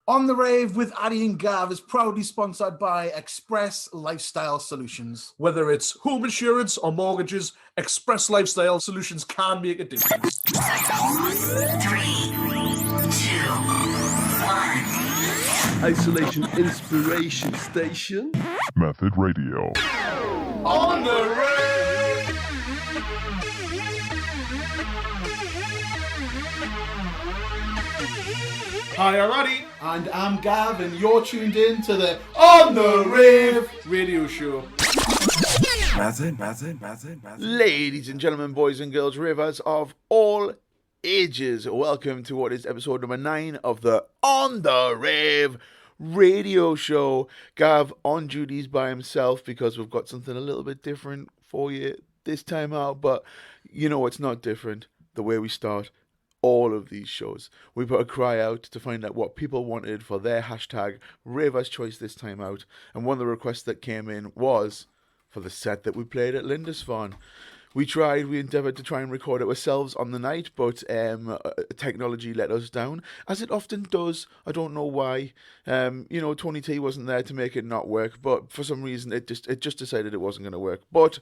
On the Rave with Addy and Gav is proudly sponsored by Express Lifestyle Solutions. Whether it's home insurance or mortgages, Express Lifestyle Solutions can make a difference. 3, 2, 1. Isolation Inspiration Station. Method Radio. On the Rave! Hi, I'm Addy. And I'm Gav, and you're tuned in to the On the Rave Radio show. Method. Ladies and gentlemen, boys and girls, ravers of all ages, welcome to what is episode number 9 of the On the Rave radio show. Gav on duties by himself because we've got something a little bit different for you this time out, but you know it's not different the way we start all of these shows. We put a cry out to find out what people wanted for their hashtag Ravers Choice this time out, and one of the requests that came in was for the set that we played at Lindisfarne. We endeavoured to try and record it ourselves on the night, but technology let us down, as it often does. I don't know why. Tony T wasn't there to make it not work, but for some reason it just decided it wasn't going to work. But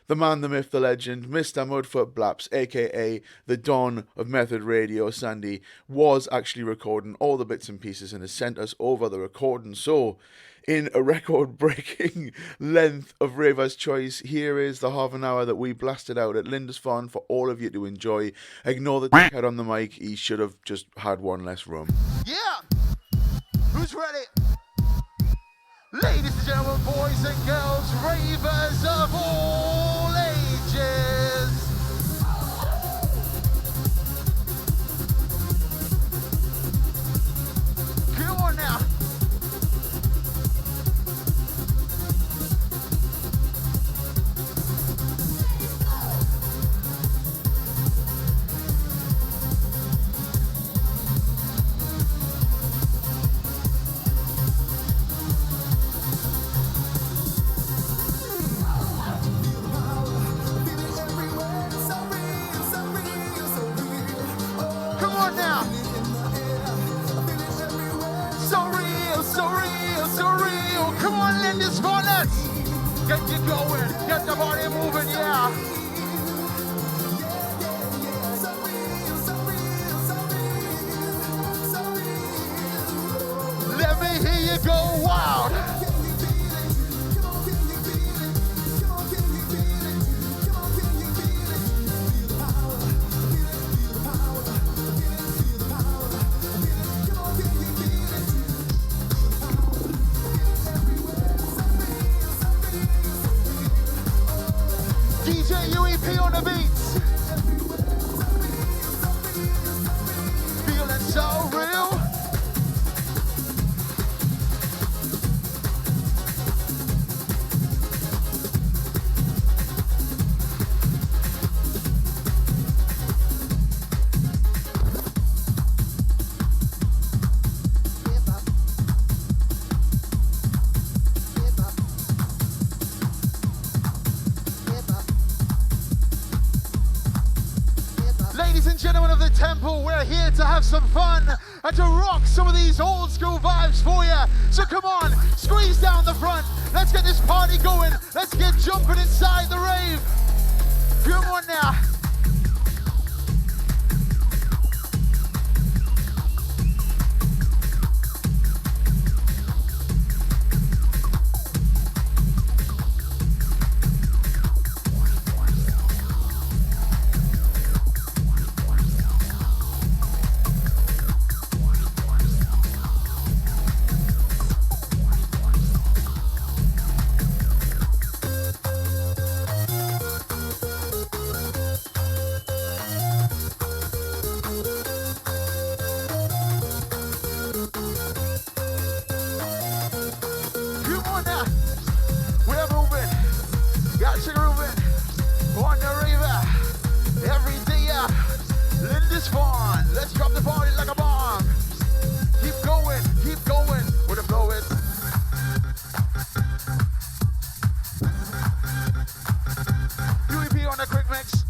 the man, the myth, the legend, Mr. Mudfoot Blaps, aka the Don of Method Radio, Sandy, was actually recording all the bits and pieces and has sent us over the recording. So, in a record-breaking length of Raver's Choice, here is the half an hour that we blasted out at Lindisfarne for all of you to enjoy. Ignore the dickhead on the mic, he should have just had one less rum. Yeah! Who's ready? Ladies and gentlemen, boys and girls, ravers of all ages. Come on now. Get you going, get the body moving, yeah. Let me hear you go wild. DJ UEP on the beats. Feeling so real. Gentlemen of the temple, we're here to have some fun and to rock some of these old school vibes for you. So come on, squeeze down the front. Let's get this party going. Let's get jumping inside the rave. Come on now. Let's drop the party like a bomb. Keep going with the flow is. UEP on the quick mix.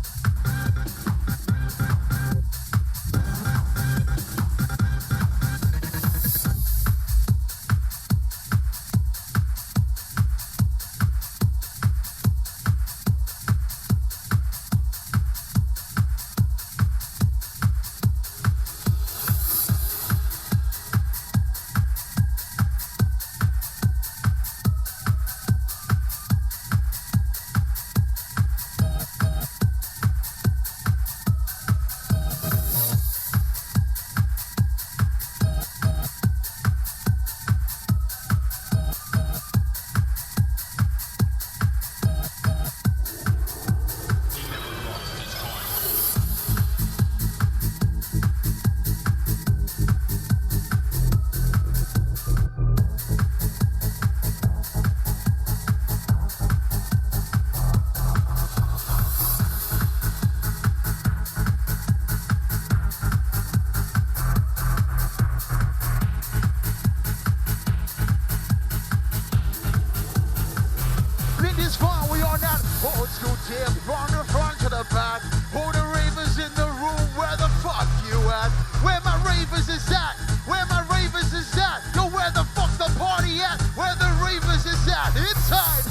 Old school tip from the front to the back. All the ravers in the room, where the fuck you at? Where my ravers is at? Where my ravers is at? Yo, where the fuck's the party at? Where the ravers is at? Inside.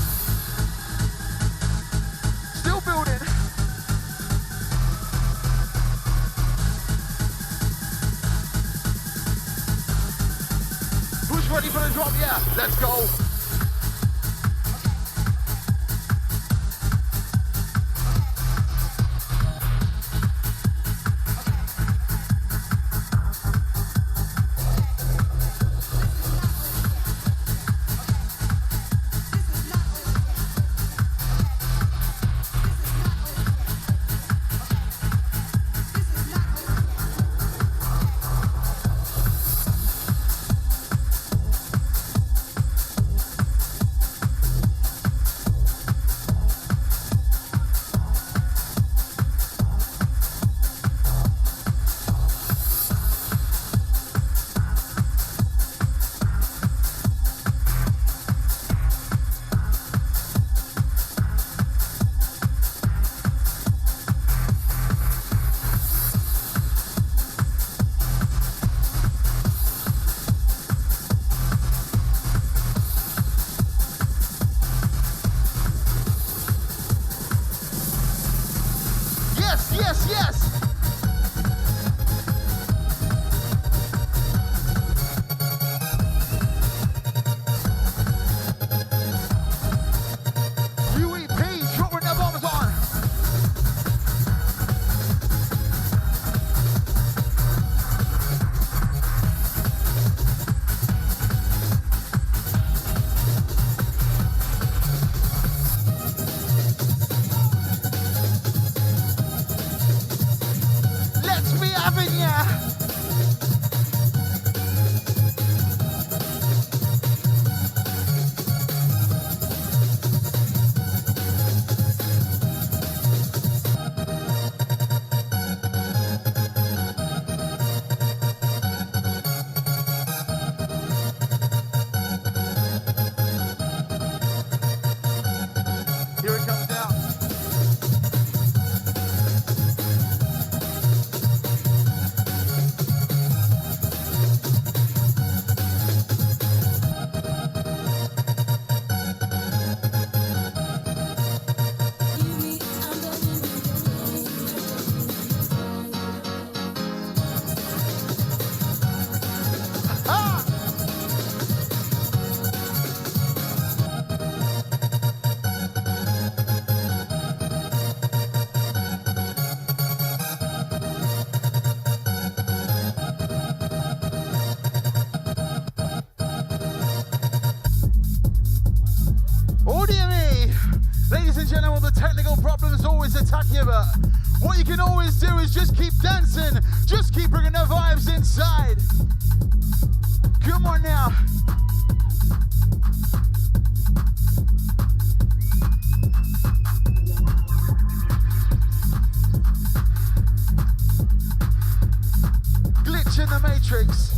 Still building. Who's ready for the drop? Yeah, let's go. Gentlemen, the technical problems always attack you, but what you can always do is just keep dancing, just keep bringing the vibes inside. Come on now. Glitch in the matrix.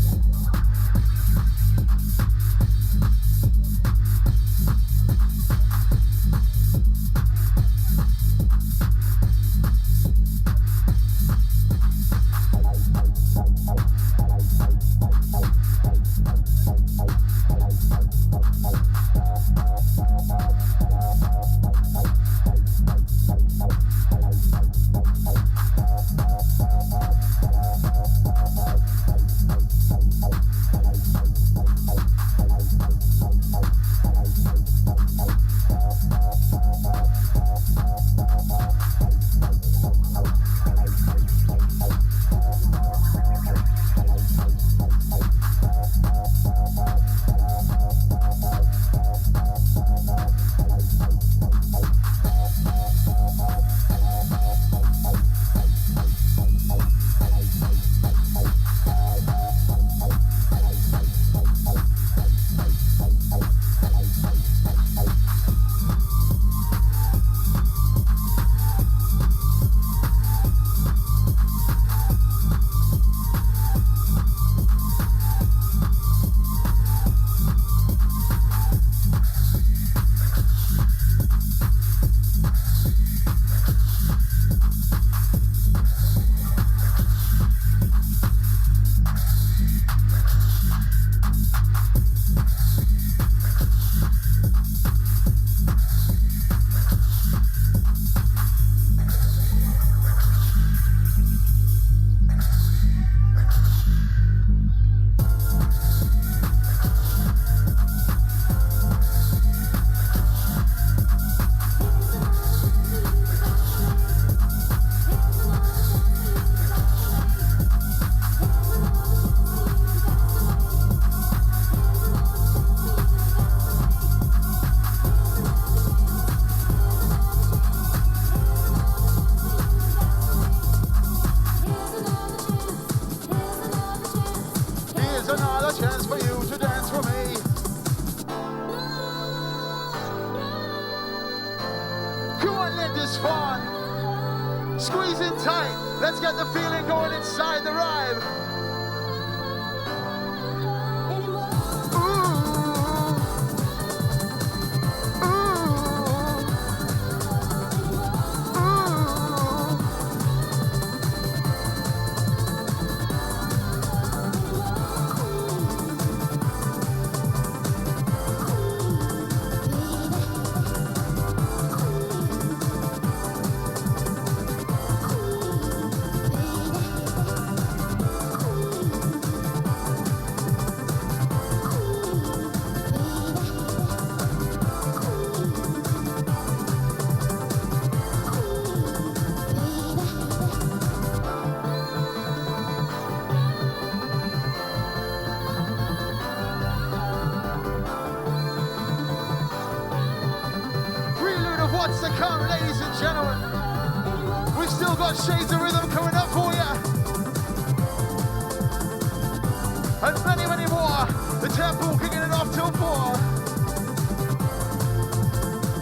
Squeezing tight. Let's get the feeling going inside the RAVE. What's to come, ladies and gentlemen? We've still got Shades of Rhythm coming up for you. And many, many more. The temple kicking it off till 4.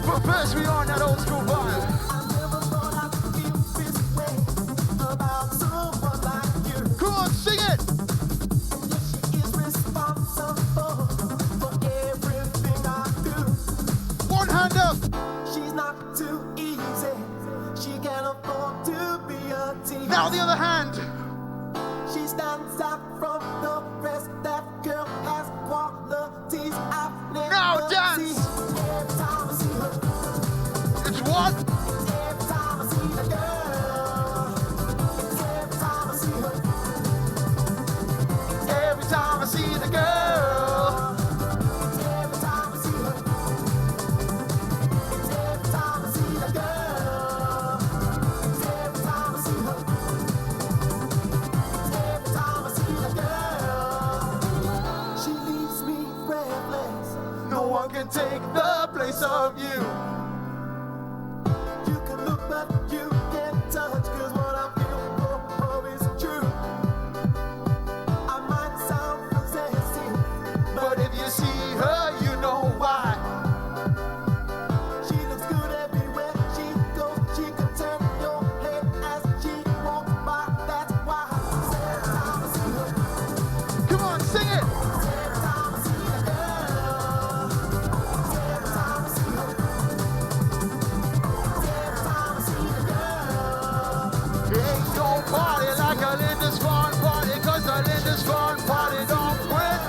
But first we are on that old school vibe. Come on, sing it! One hand up! Now the other hand. She stands out from the rest. That girl has qualities I've never Now dance. seen. Every time I see her, It's what? every time I see the girl, every time I see her, Every time I see the girl. every time I see her, every time I see the girl, every time I see her. She leaves me breathless. No one can take the place of you. You can look but you can't touch, 'cause what I feel for her is true. I might sound possessive, But if you see her, you know why. she looks good everywhere she goes. She can turn your head as she walks by. That's why every time I see her, Come on, sing it. every time I see the girl, every time I see her, every time I see the girl. Ain't no party like a Lindisfarne party, 'cause the Lindisfarne party don't quit.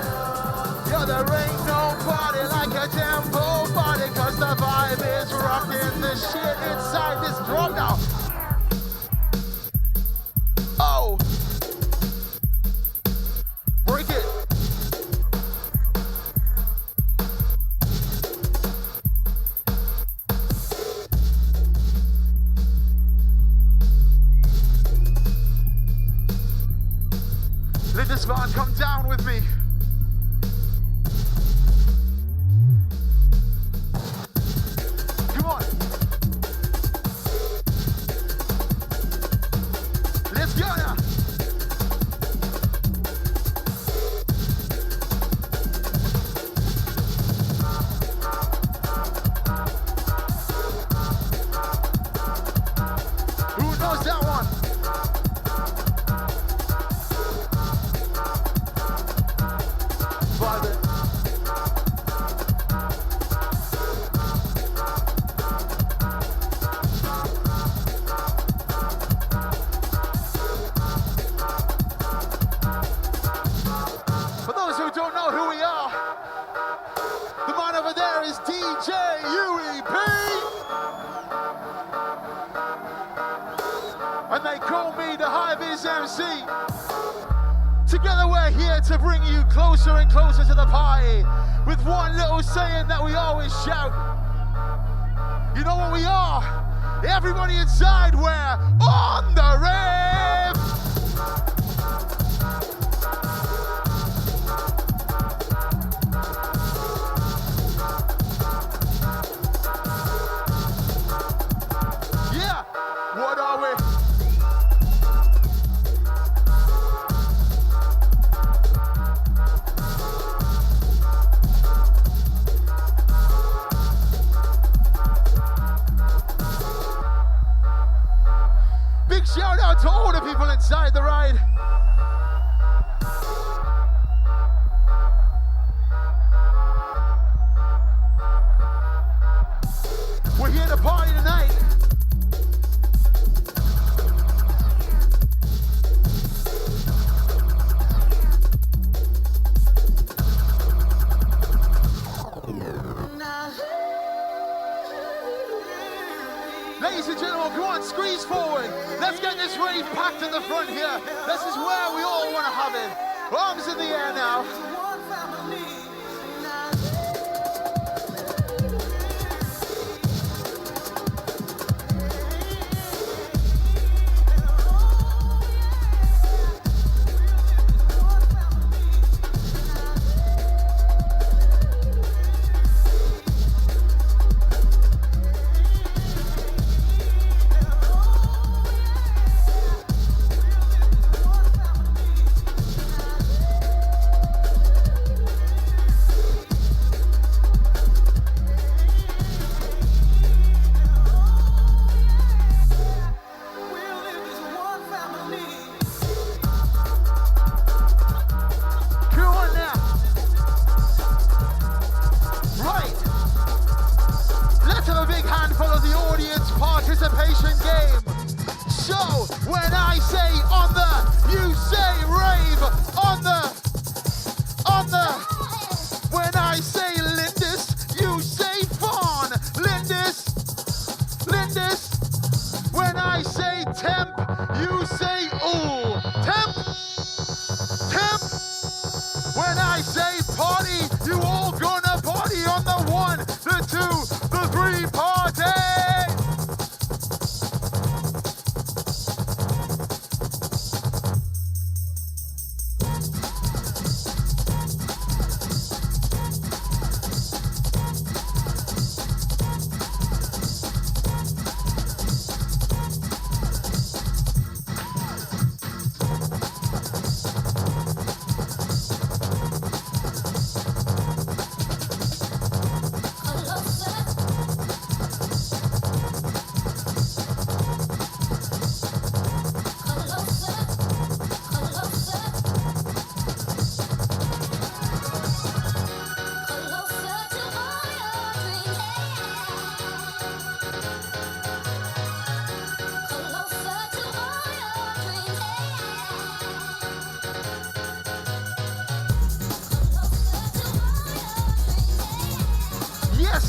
Yeah, there ain't no party like a tempo party, 'cause the vibe is rocking the shit inside this drum now. Oh. Break it. Lindisfarne, come down with me. Come on. Let's go now. Who knows that one? Father. For those who don't know who we are, the man over there is DJ UEP. And they call me the High-Vis MC. Together we're here to bring you closer and closer to the party with one little saying that we always shout. You know what we are? Everybody inside, we're on the rave! Yeah, what are we? inside the ride. We're here to party tonight. Ladies and gentlemen, come on, squeeze forward. Let's get this rave packed in the front here. This is where we all want to have it. Arms in the air now. Participation game. So when I say on the, you say rave. On the. When I say Lindis, you say fawn. Lindis. When I say temp, you say ooh. Temp. When I say party, you all gonna party on the 1, the 2, the 3 party.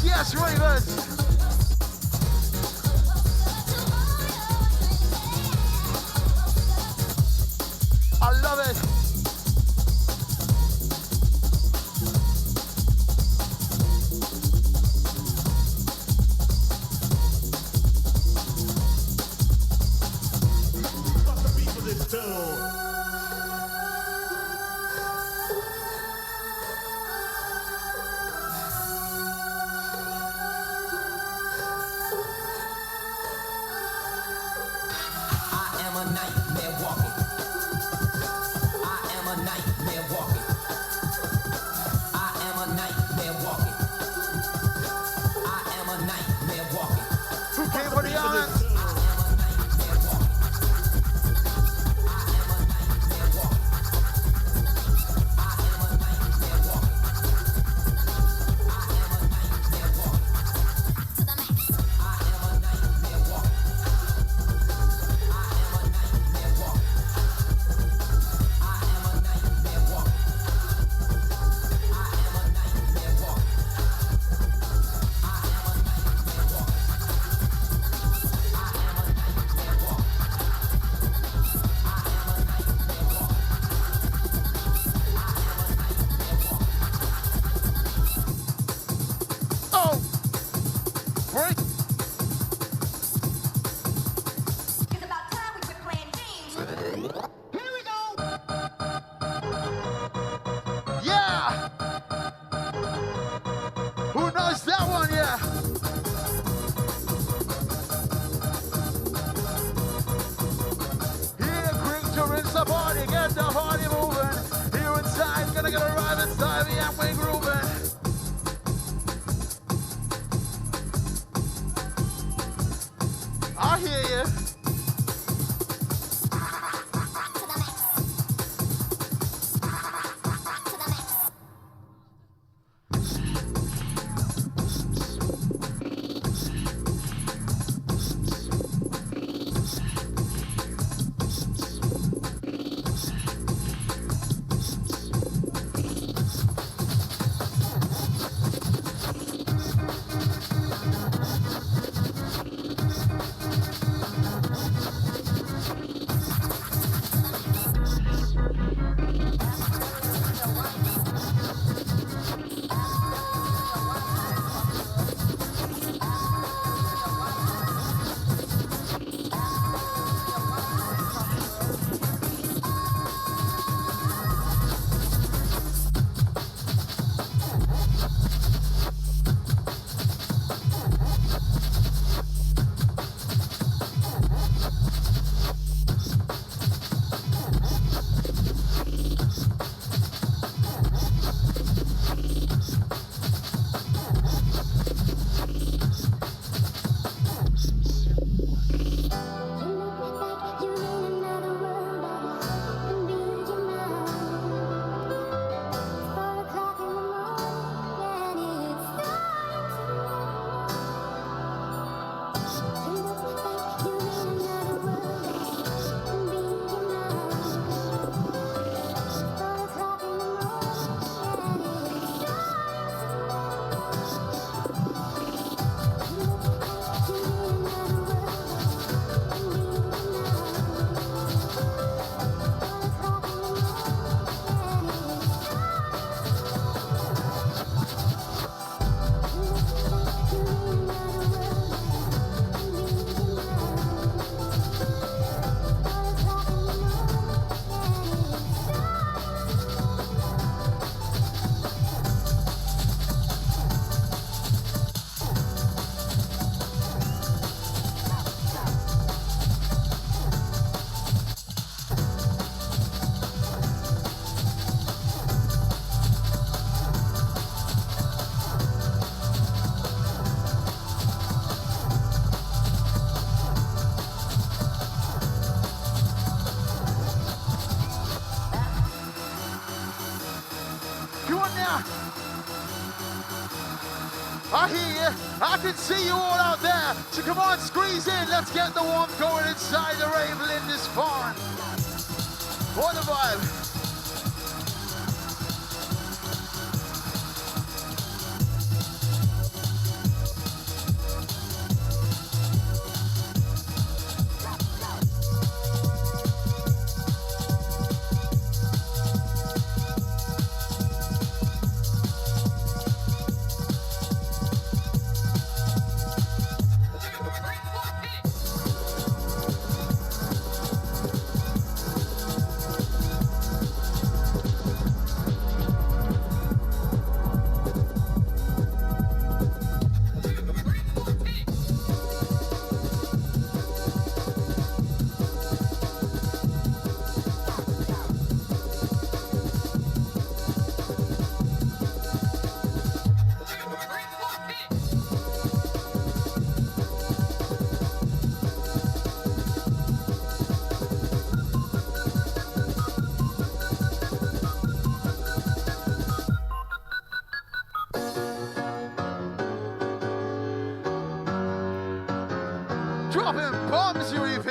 Yes, Ravers. I love it. I hear you. I can see you all out there. So come on, squeeze in. Let's get the warmth going inside the rave. Linda's Farm. What a vibe. Dropping bombs, you EP.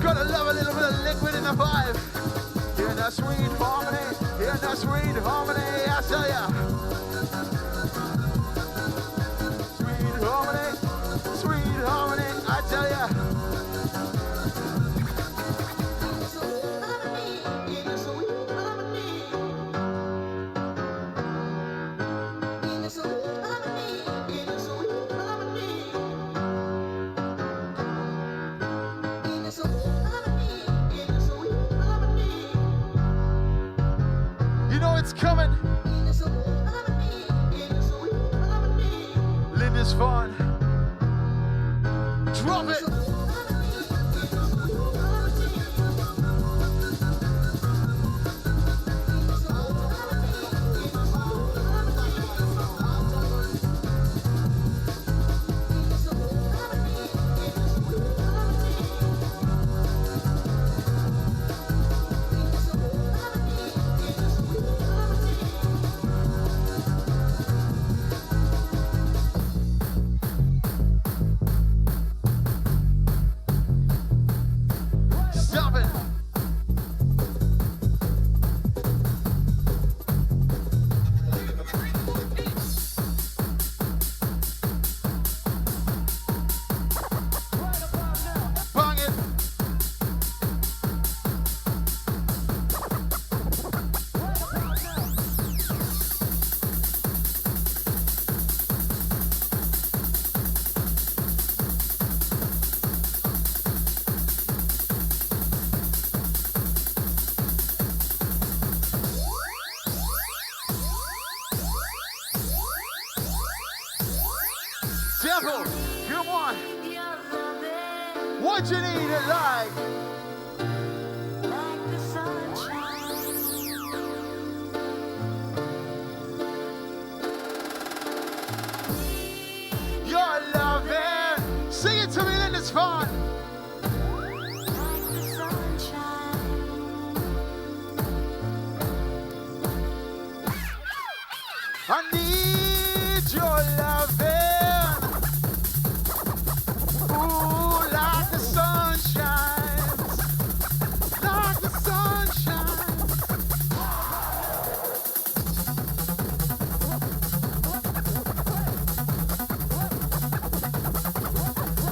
Gotta love a little bit of liquid in the vibe. Hear that sweet harmony, hear that sweet harmony, I tell ya. Sweet harmony, I tell ya. You know it's coming. Linda's Farm. Drop it. Stop it. Bang it. Devil, come on. What you need it like? Your loving. Sing it to me, Linda's Farm. I need your loving. Ooh, like the sunshine. Like the sunshine.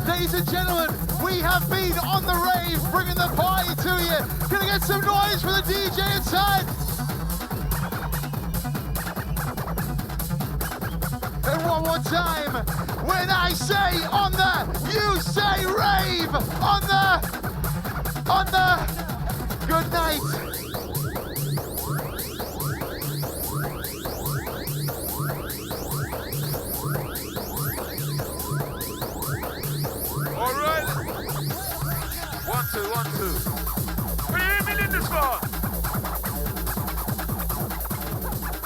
Ladies and gentlemen, we have been on the rave, bringing the party to you. Can I get some noise for the DJ inside? And one more time, when I say on the, you say rave. On the, good night. 1, 2. Can you hear me, Lindisfarne?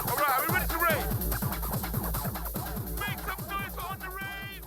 Alright, are we ready to rave? Make some noise for On the Rave!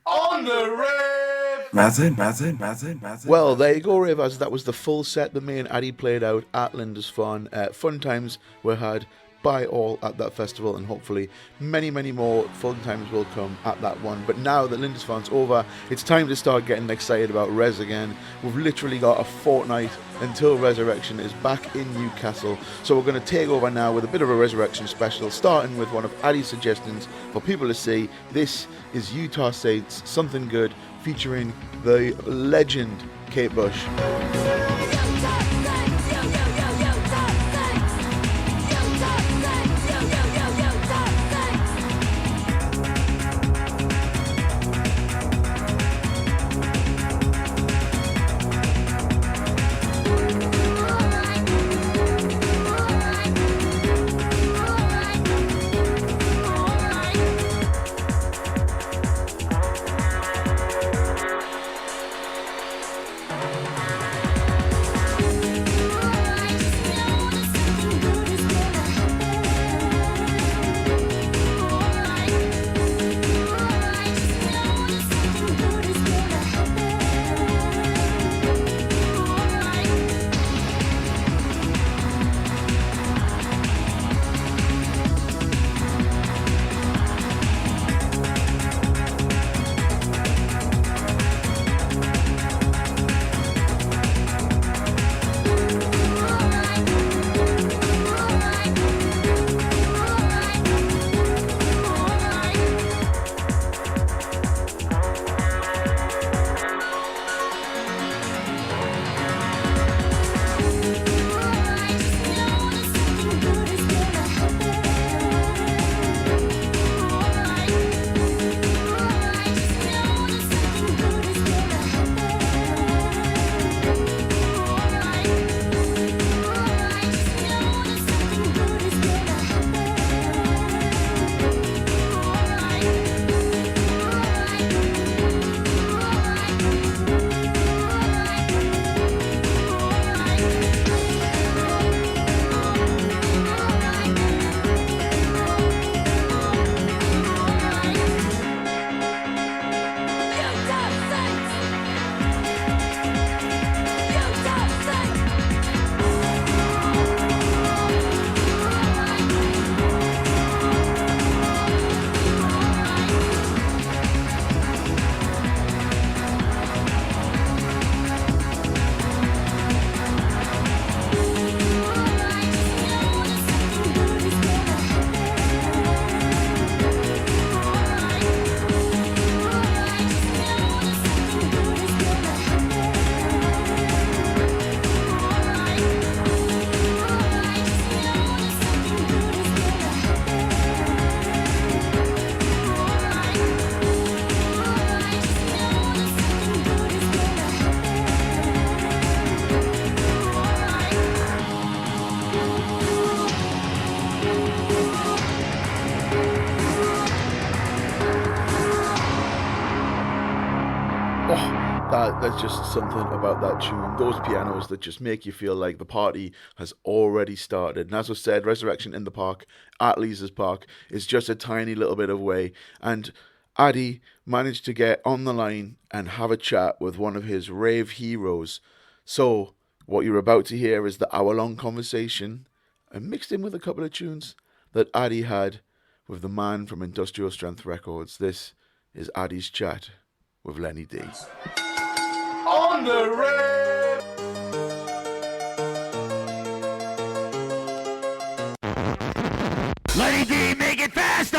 On the rave! Method. Well, there you go, Ravers. That was the full set that me and Addy played out at Lindisfarne. Fun times were had by all at that festival, and hopefully many more fun times will come at that one. But now that Lindisfarne's over, it's time to start getting excited about Res again. We've literally got a fortnight until Resurrection is back in Newcastle, so we're going to take over now with a bit of a Resurrection special, starting with one of Addy's suggestions for people to see. This is Utah Saints Something Good, featuring the legend Kate Bush. There's just something about that tune, those pianos, that just make you feel like the party has already started. And as I said, Resurrection in the Park at Lees's Park is just a tiny little bit away. And Addy managed to get on the line and have a chat with one of his rave heroes. So what you're about to hear is the hour-long conversation, and mixed in with a couple of tunes that Addy had with the man from Industrial Strength Records. This is Addy's chat with Lenny D. On the rave! Lenny D, make it faster!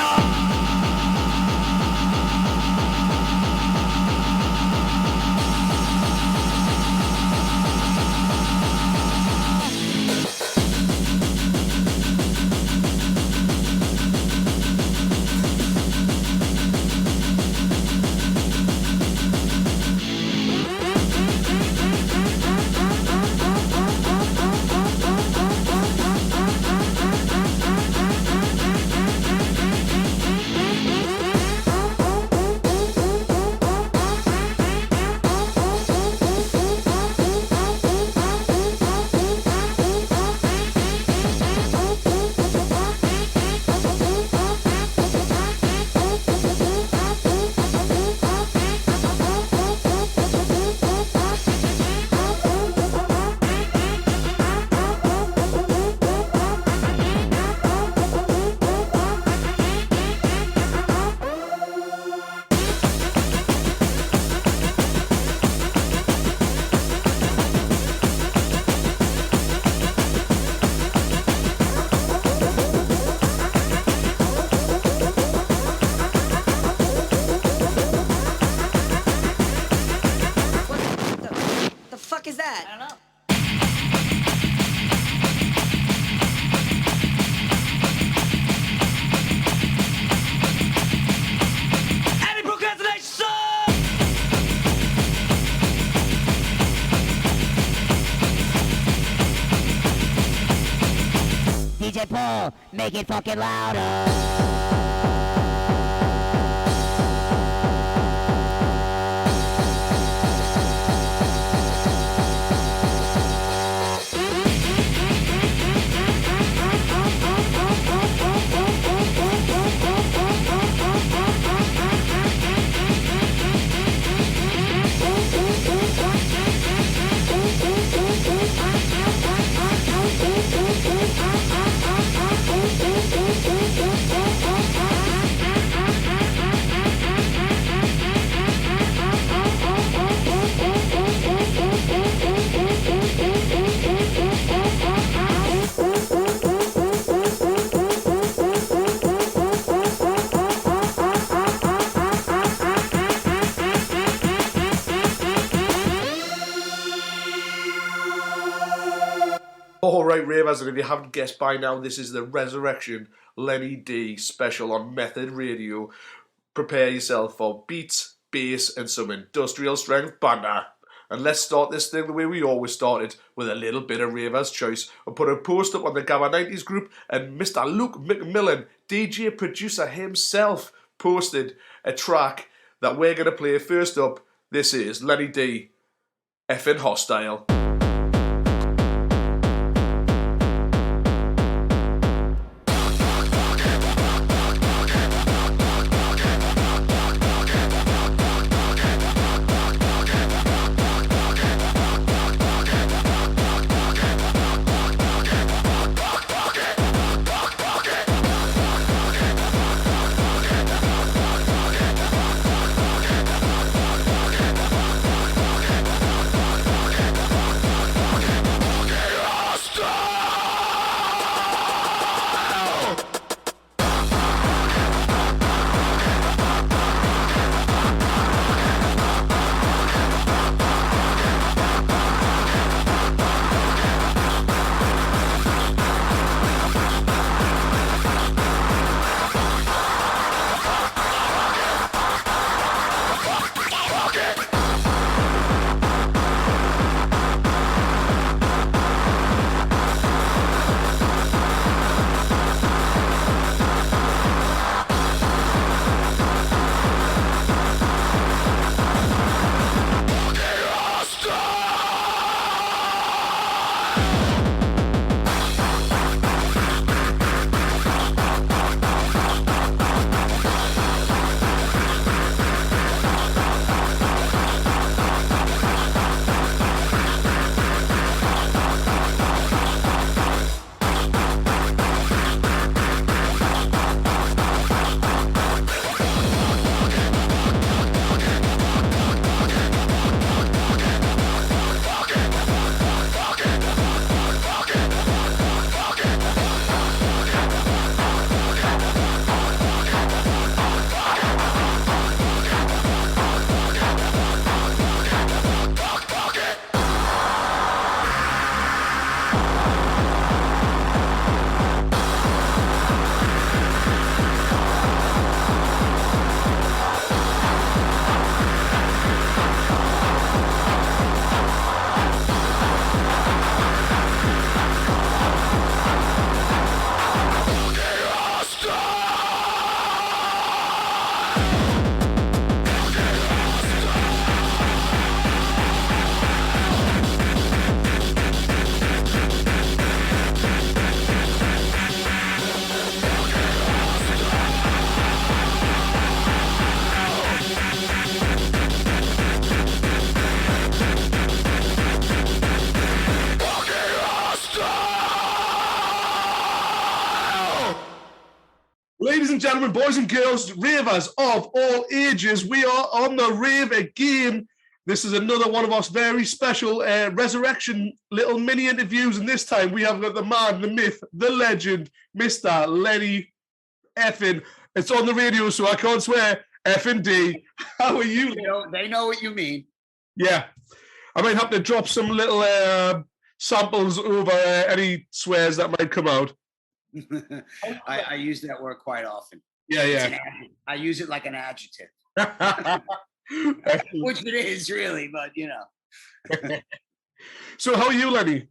it pull, make it fucking louder. All right, Ravers, and if you haven't guessed by now, this is the Resurrection Lenny D special on Method Radio. Prepare yourself for beats, bass, and some industrial strength banter. And let's start this thing the way we always started, with a little bit of Ravers choice. I'll put a post up on the Gamma 90s group, and Mr. Luke McMillan, DJ producer himself, posted a track that we're going to play. First up, this is Lenny D, Effin' Hostile. Ladies and gentlemen, boys and girls, ravers of all ages, we are on the rave again. This is another one of our very special resurrection little mini interviews, and this time we have got the man, the myth, the legend, Mr. Lenny Effin. It's on the radio, so I can't swear. Effin' D. How are you? They know what you mean. Yeah. I might have to drop some little samples over any swears that might come out. I use that word quite often. Yeah. I use it like an adjective, which it is really, but you know. So how are you, Lenny?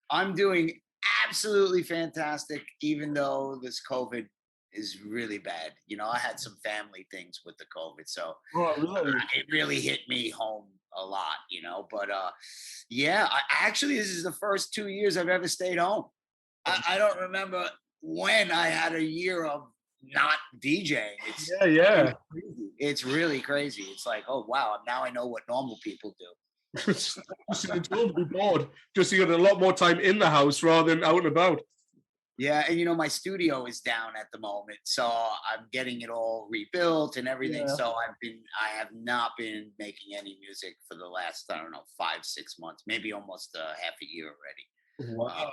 I'm doing absolutely fantastic, even though this COVID is really bad. You know, I had some family things with the COVID, so Oh, really? it really hit me home a lot, you know. But yeah, actually, this is the first 2 years I've ever stayed home. I don't remember when I had a year of not DJing. Yeah. It's really crazy. It's like, oh wow, now I know what normal people do. Just to be bored. Just you got a lot more time in the house rather than out and about. Yeah, and you know, my studio is down at the moment, so I'm getting it all rebuilt and everything. Yeah. So I have not been making any music for the last, I don't know, 5-6 months, maybe almost half a year already. Wow.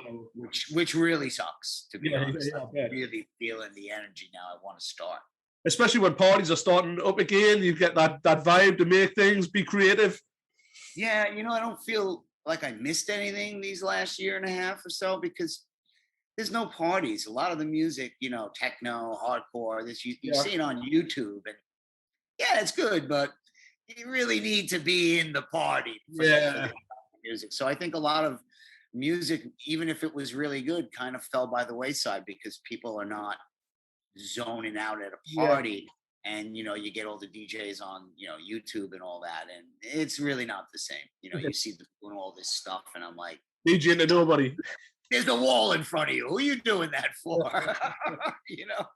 Which really sucks, to be Yeah, honest. yeah, I I'm bet. really feeling the energy now. I want to start. Especially when parties are starting up again, you get that vibe to make things, be creative. Yeah, you know, I don't feel like I missed anything these last year and a half or so because there's no parties. A lot of the music, you know, techno, hardcore, this you Yeah. see it on YouTube, and yeah, it's good, but you really need to be in the party for the music. So I think a lot of music, even if it was really good, kind of fell by the wayside because people are not zoning out at a Yeah. party. And you know, you get all the DJs on, you know, YouTube and all that, and it's really not the same. You know, you see them doing all this stuff, and I'm like, DJ to nobody. there's a wall in front of you. Who are you doing that for? You know?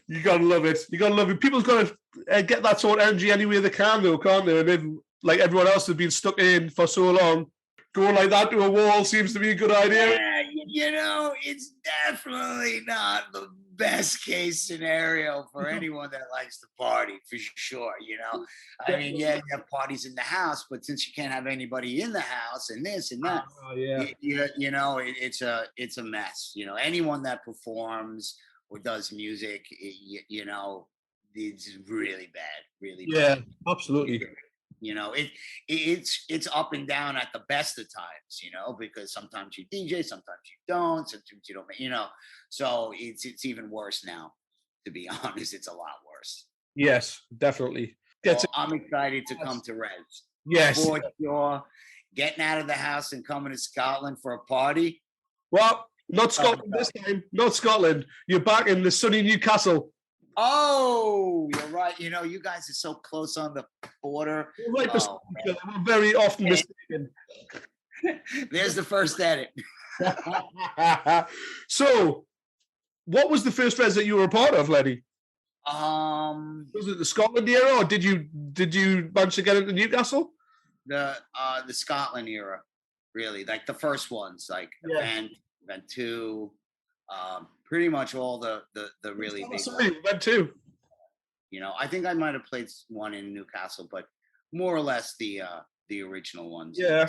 You gotta love it. You gotta love it. People's gotta get that sort of energy any way they can, though, can't they? And then, like everyone else has been stuck in for so long, going like that to a wall seems to be a good idea. Yeah, you know, it's definitely not the best case scenario for anyone that likes to party, for sure. You know, I mean, yeah, you have parties in the house, but since you can't have anybody in the house and this and that, Yeah. you know, it's a mess. You know, anyone that performs or does music, you know, it's really bad, really Yeah, bad. absolutely. You know, it's up and down at the best of times, you know, because sometimes you DJ, sometimes you don't, sometimes you don't, you know. So it's even worse now, to be honest. It's a lot worse. Yes, definitely. So I'm excited to come to RAVES. Yes. For sure. Getting out of the house and coming to Scotland for a party. Well, not Scotland this time. Not Scotland. You're back in the sunny Newcastle. Oh, you're right. You know, you guys are so close on the border. We're right beside each other. We're very often mistaken. There's the first edit. So, what was the first res that you were a part of, Lenny? Was it the Scotland era, or did you manage to get into Newcastle? The Scotland era, really, like the first ones, like Event 2, pretty much all the really big ones. Event 2. You know, I think I might have played one in Newcastle, but more or less the original ones. Yeah.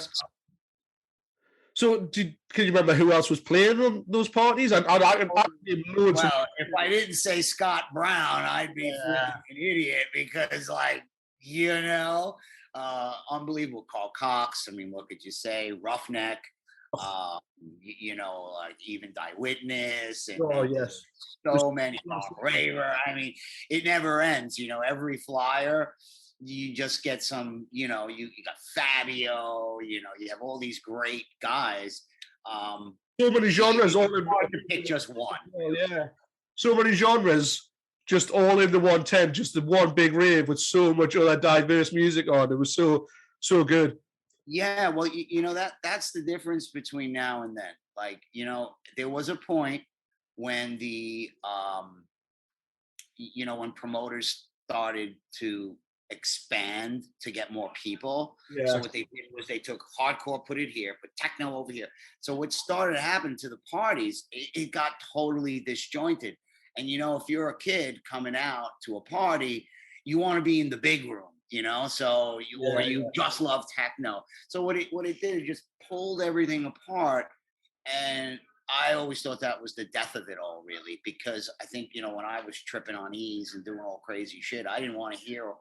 So, can you remember who else was playing on those parties? I name loads. Well, if I didn't say Scott Brown, I'd be an idiot because, like, you know, unbelievable. Carl Cox. I mean, what could you say? Roughneck. You know, like even Die Witness. And, yes. So many. Raver. I mean, it never ends. You know, every flyer. You just get some, you know, you got Fabio, you know, you have all these great guys. So many genres all in hard to pick just one. Yeah. So many genres just all in the one tent, just the one big rave with so much other diverse music on. It was so good. Yeah, well, you know, that's the difference between now and then. Like, you know, there was a point when the you know, when promoters started to expand to get more people. So what they did was they took hardcore, put it here, put techno over here. So what started to happen to the parties, it got totally disjointed. And you know, if you're a kid coming out to a party, you want to be in the big room, you know, so you just love techno. So what it did, it just pulled everything apart. And I always thought that was the death of it all, really, because I think, you know, when I was tripping on E's and doing all crazy shit, I didn't want to hear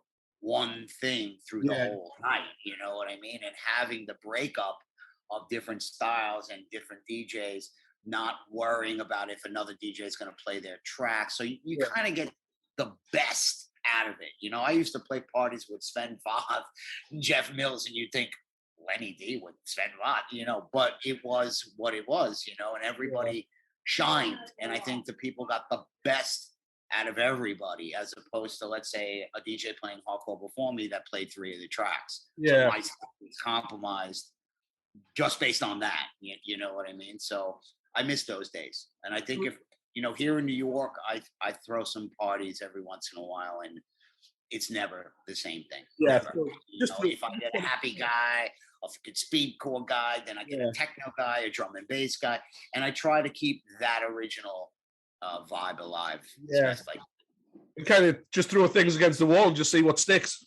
one thing through the whole night, you know what I mean? And having the breakup of different styles and different DJs, not worrying about if another DJ is going to play their track. So you kind of get the best out of it. You know, I used to play parties with Sven Vath, Jeff Mills, and you think, Lenny D with Sven Rott, but it was what it was, and everybody shined. And I think the people got the best out of everybody, as opposed to, let's say, a DJ playing hardcore before me that played 3 of the tracks. Yeah. So my stuff was compromised just based on that. You know what I mean? So I miss those days. And I think if, here in New York, I throw some parties every once in a while, and it's never the same thing. Yeah. Never. If I get a happy guy, a fucking speedcore guy, then I get a techno guy, a drum and bass guy, and I try to keep that original vibe alive. Yeah. And kind of just throw things against the wall and just see what sticks.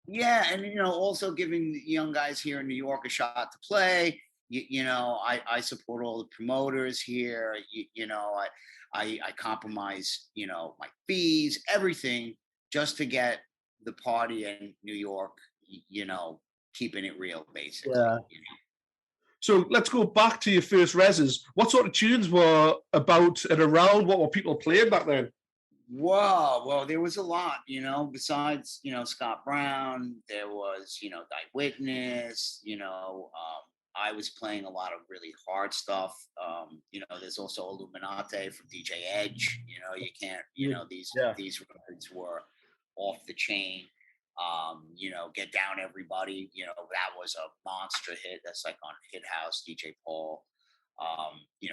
Yeah, and also giving the young guys here in New York a shot to play. I support all the promoters here. I compromise, my fees, everything, just to get the party in New York, keeping it real, basically. Yeah. So let's go back to your first reses. What sort of tunes were about and around? What were people playing back then? Wow. Well, there was a lot, besides, Scott Brown, there was, Die Witness, I was playing a lot of really hard stuff. There's also Illuminati from DJ Edge, you can't, these records were off the chain. Get Down Everybody, that was a monster hit. That's like on Hit House, DJ Paul.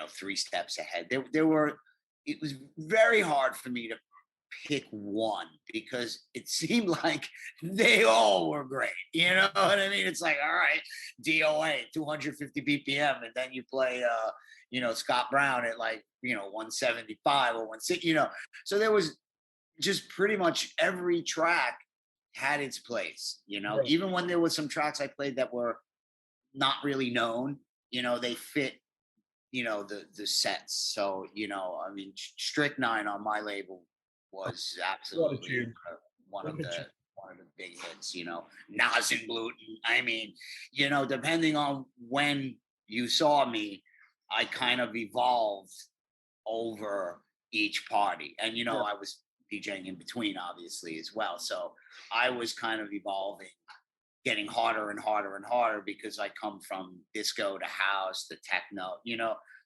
3 Steps Ahead. It was very hard for me to pick one because it seemed like they all were great. You know what I mean? It's like, all right, DOA, 250 BPM, and then you play Scott Brown at like 175 or 160, So there was just pretty much every track had its place, even when there was some tracks I played that were not really known, they fit the sets. So Strychnine on my label was absolutely one of the big hits. Nasenbluten. I mean, depending on when you saw me, I kind of evolved over each party, and I was DJing in between, obviously, as well. So I was kind of evolving, getting harder and harder and harder, because I come from disco to house to techno,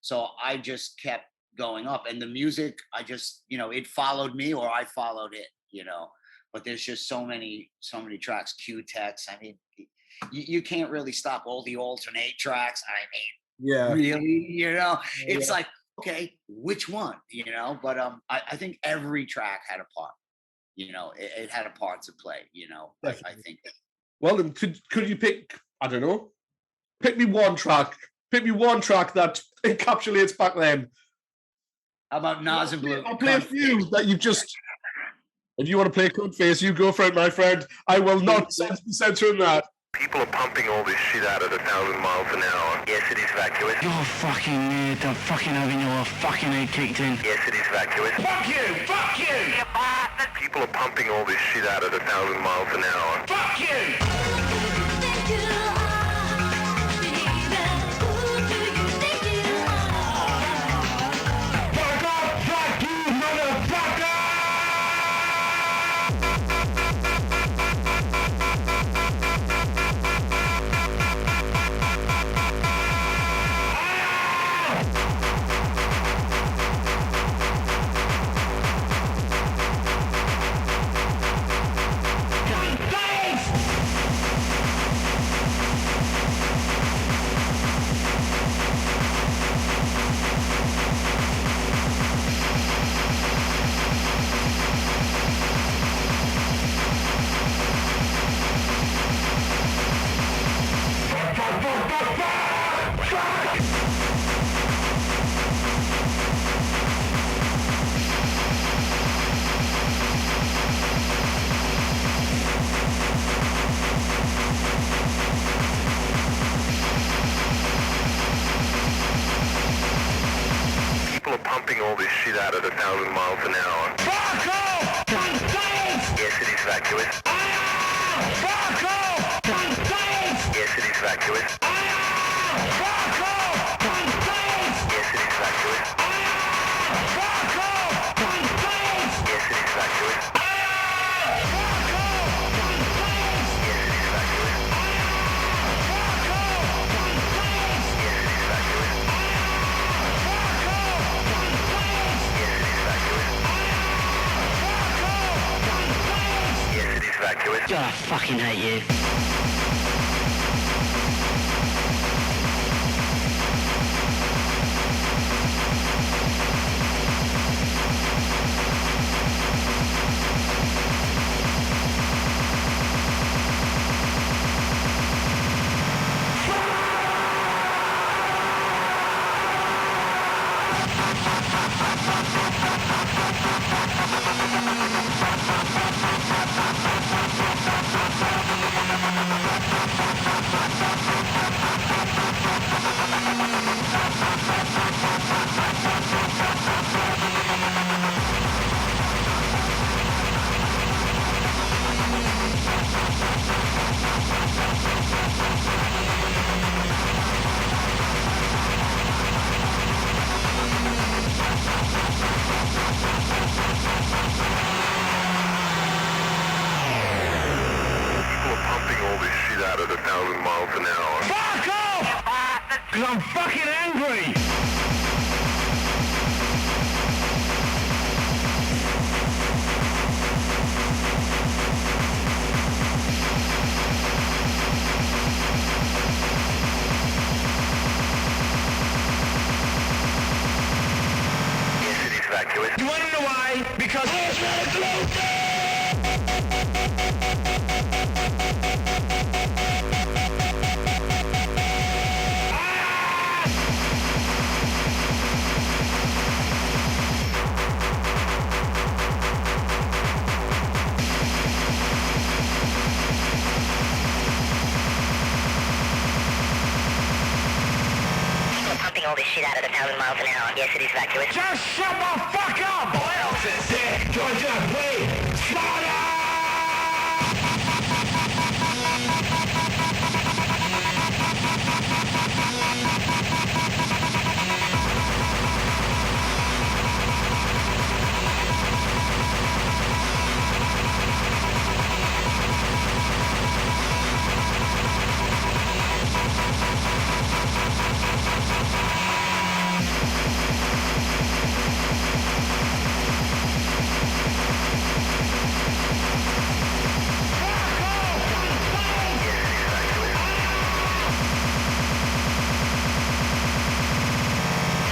so I just kept going up, and the music, I just, it followed me or I followed it, but there's just so many tracks, Q-Tex. I mean, you can't really stop all the alternate tracks. I mean, really, it's like, okay, which one, but I think every track had a part, it had a part to play, I think. Well, then could you pick, I don't know, pick me one track that encapsulates back then. How about Nas and Blue? I'll play a few that you've just, if you want to play Codeface, you go for it, my friend. I will not censor in that. People are pumping all this shit out at 1,000 miles an hour. Yes, it is vacuous. You're fucking weird. I'm fucking having your fucking head kicked in. Yes, it is vacuous. Fuck you! Fuck you! People are pumping all this shit out at 1,000 miles an hour. Fuck you! People are pumping all this shit out at 1,000 miles an hour. Fuck off! Yes, it is vacuous. Fuck off! Yes, it is vacuous. Fuck off! Yes, it is vacuous. Fuck off! Yes, it is vacuous. Yes, it is vacuous. God, I fucking hate you. People are pumping all this shit out at 1,000 miles an hour. Fuck off! Because I'm fucking angry! Yes, it is vacuous. You want to know why? Because I'm pumping all this shit out at 1,000 miles an hour. Yes, it is vacuous. just shut the fuck up! What else is there? Georgia, please! Smarter!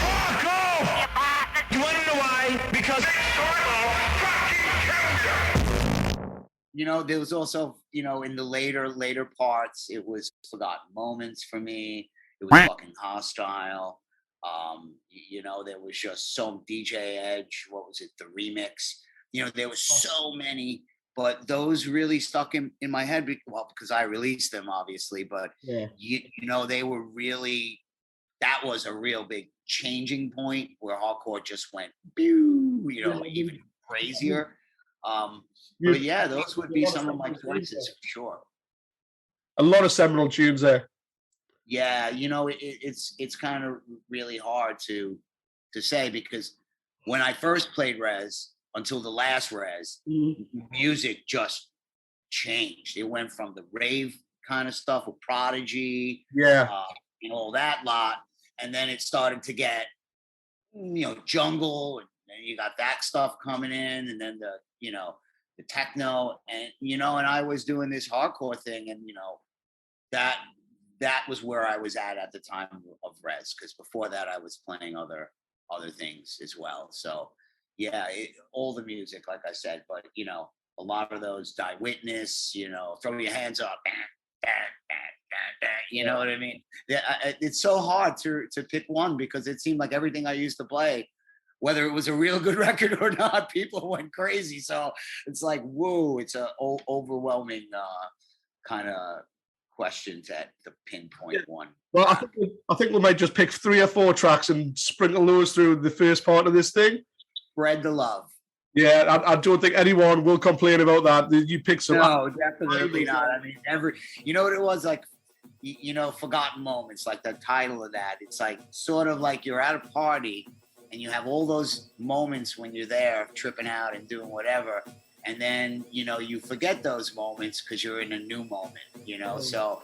Fuck off! You want to know why? Because You know, there was also, you know, in the later parts, it was Forgotten Moments for me. It was fucking Hostile. You know, there was just some DJ Edge. What was it? The remix. You know, there was so many, but those really stuck in my head. Well, because I released them, obviously, but you know, they were really. That was a real big changing point where hardcore just went, pew, you know, even crazier. But yeah, those would be some of my choices for sure. A lot of seminal tunes there. Yeah, you know, it's kind of really hard to say because when I first played Res until the last Res, music just changed. It went from the rave kind of stuff with Prodigy, you know, all that lot, and then it started to get, you know, jungle, and then you got that stuff coming in, and then the, you know, the techno, and you know, and I was doing this hardcore thing, and you know, that was where I was at the time of Res, because before that I was playing other things as well. So yeah, all the music, like I said, but you know, a lot of those Die Witness, you know, throw your hands up, you know what I mean? Yeah, it's so hard to pick one because it seemed like everything I used to play, whether it was a real good record or not, people went crazy. So it's like, whoa, it's a overwhelming kind of question to pinpoint one. Well, I think we might just pick 3 or 4 tracks and sprinkle those through the first part of this thing. Spread the love. Yeah, I don't think anyone will complain about that. You pick some. No, definitely not. I mean, you know what it was like, you know, Forgotten Moments, like the title of that. It's like sort of like you're at a party and you have all those moments when you're there tripping out and doing whatever. And then, you know, you forget those moments because you're in a new moment, you know? So,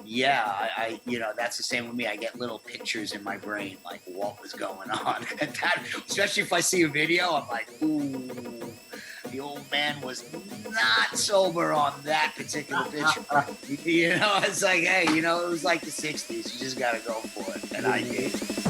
yeah, I you know, that's the same with me. I get little pictures in my brain, like what was going on. And that, especially if I see a video, I'm like, ooh, the old man man was not sober on that particular picture. You know, it's like, hey, you know, it was like the 60s. You just got to go for it. And I did.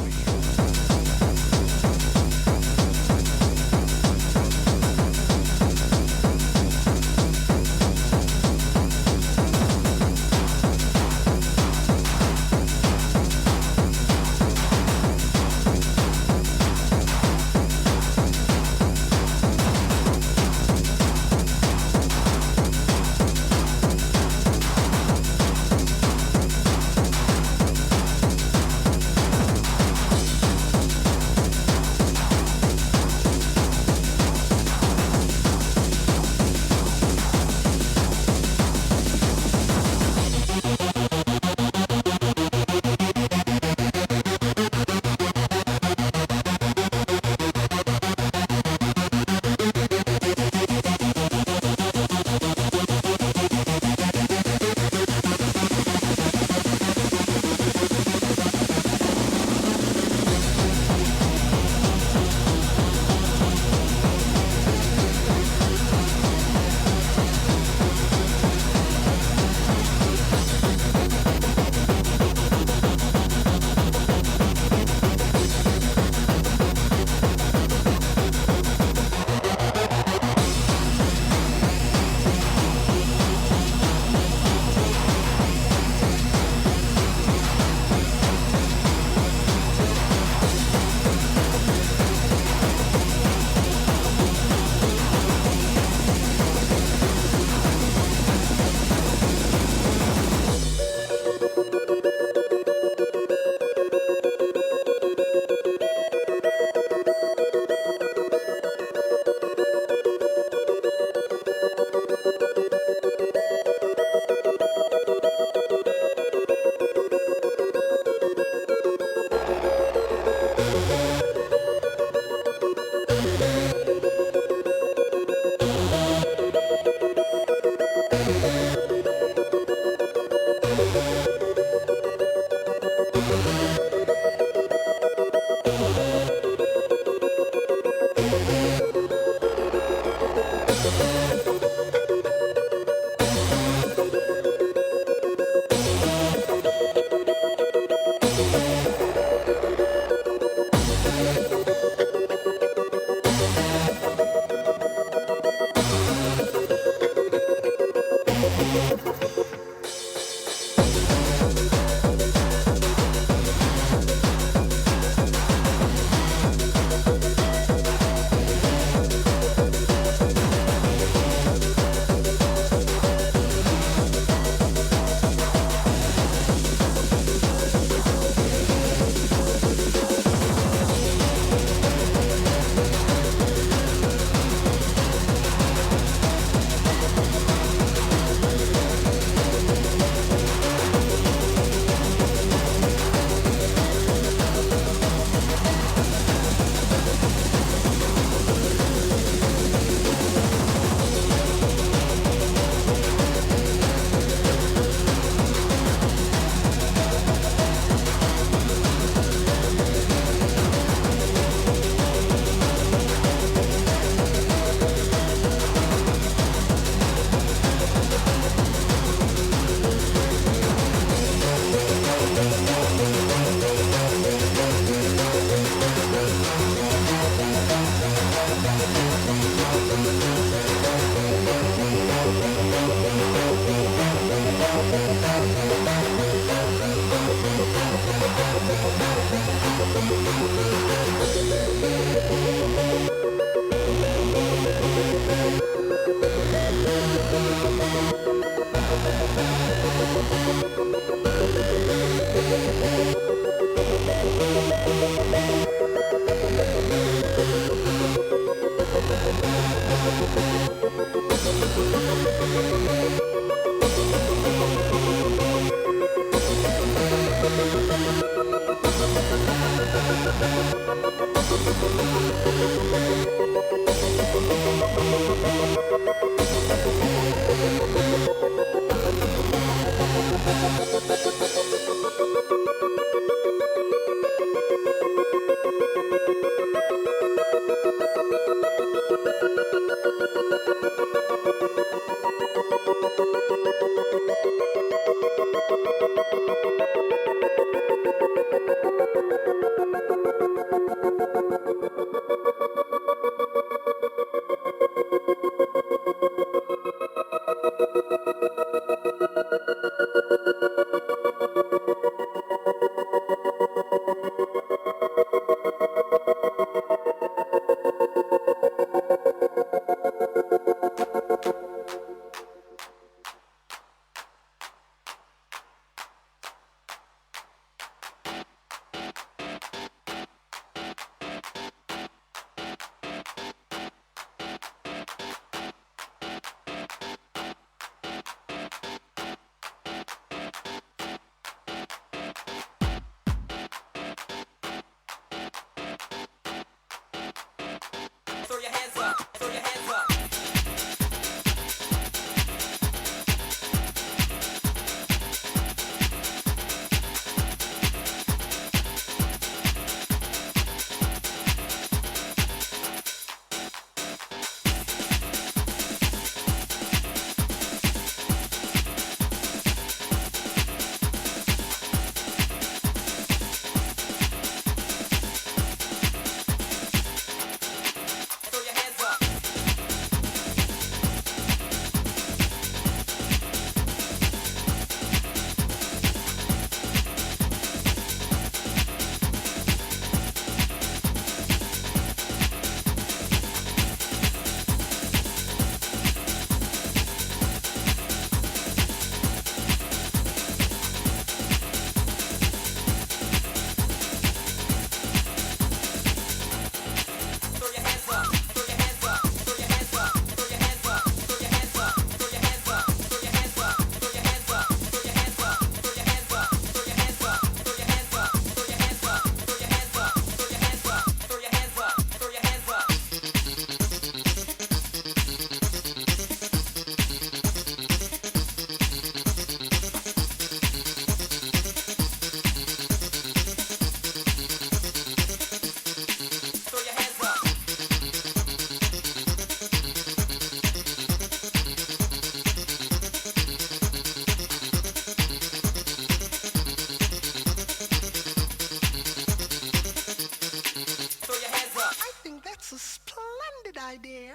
idea.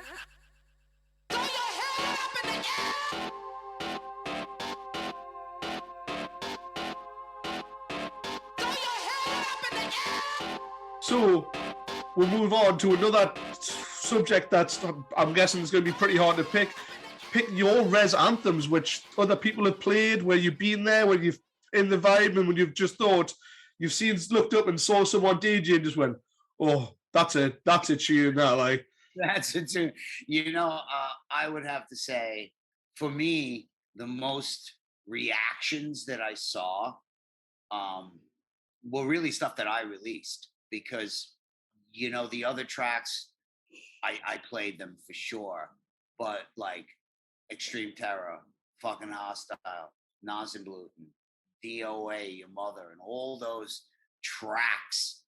Throw your head up in the air. Throw your head up in the air. So we'll move on to another subject that's, I'm guessing, is going to be pretty hard to pick. Pick your res anthems, which other people have played, where you've been there, where you've in the vibe, and when you've just thought, you've seen, looked up and saw someone DJ and just went, oh, that's a tune now, like. That's a tune. You know, I would have to say, for me, the most reactions that I saw were really stuff that I released, because, you know, the other tracks, I played them for sure, but like Extreme Terror, Fucking Hostile, Nas and Gluten, DOA, Your Mother, and all those tracks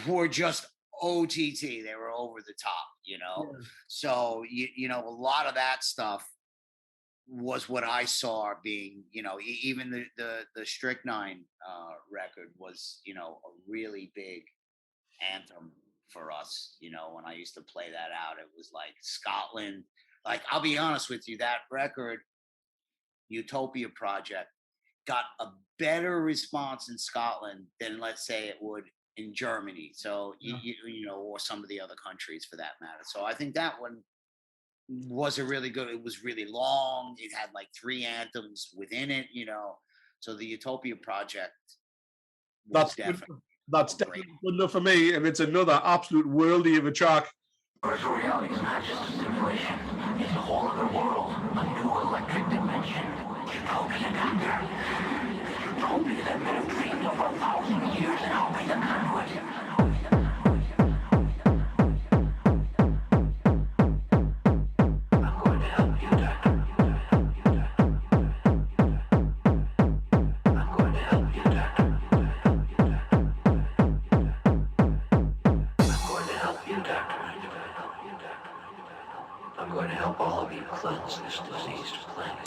were just OTT. They were over the top, you know? Yeah. So, you know, a lot of that stuff was what I saw being, you know, even the Strychnine record was, you know, a really big anthem for us. You know, when I used to play that out, it was like Scotland. Like, I'll be honest with you, that record, Utopia Project, got a better response in Scotland than, let's say, it would in Germany. So, yeah. you know, or some of the other countries for that matter. So I think that one was a really good, it was really long. It had like 3 anthems within it, you know. So the Utopia Project was That's definitely good enough for me, and it's another absolute worldie of a track. Virtual reality is not just a simulation. It's a whole other world, a new electric dimension. Utopia got there. Utopia that men have dreamed of for 1,000 years, and I'll be the conduit. I'm going to help all of you cleanse this diseased planet.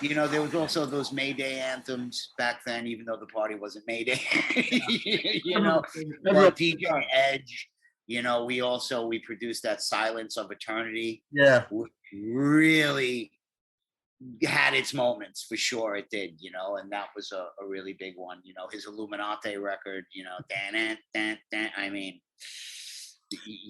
You know, there was also those Mayday anthems back then, even though the party wasn't Mayday. You know, well, DJ Edge. You know, we produced that Silence of Eternity. Yeah. Which really had its moments, for sure it did, you know, and that was a really big one. You know, his Illuminate record, you know, I mean,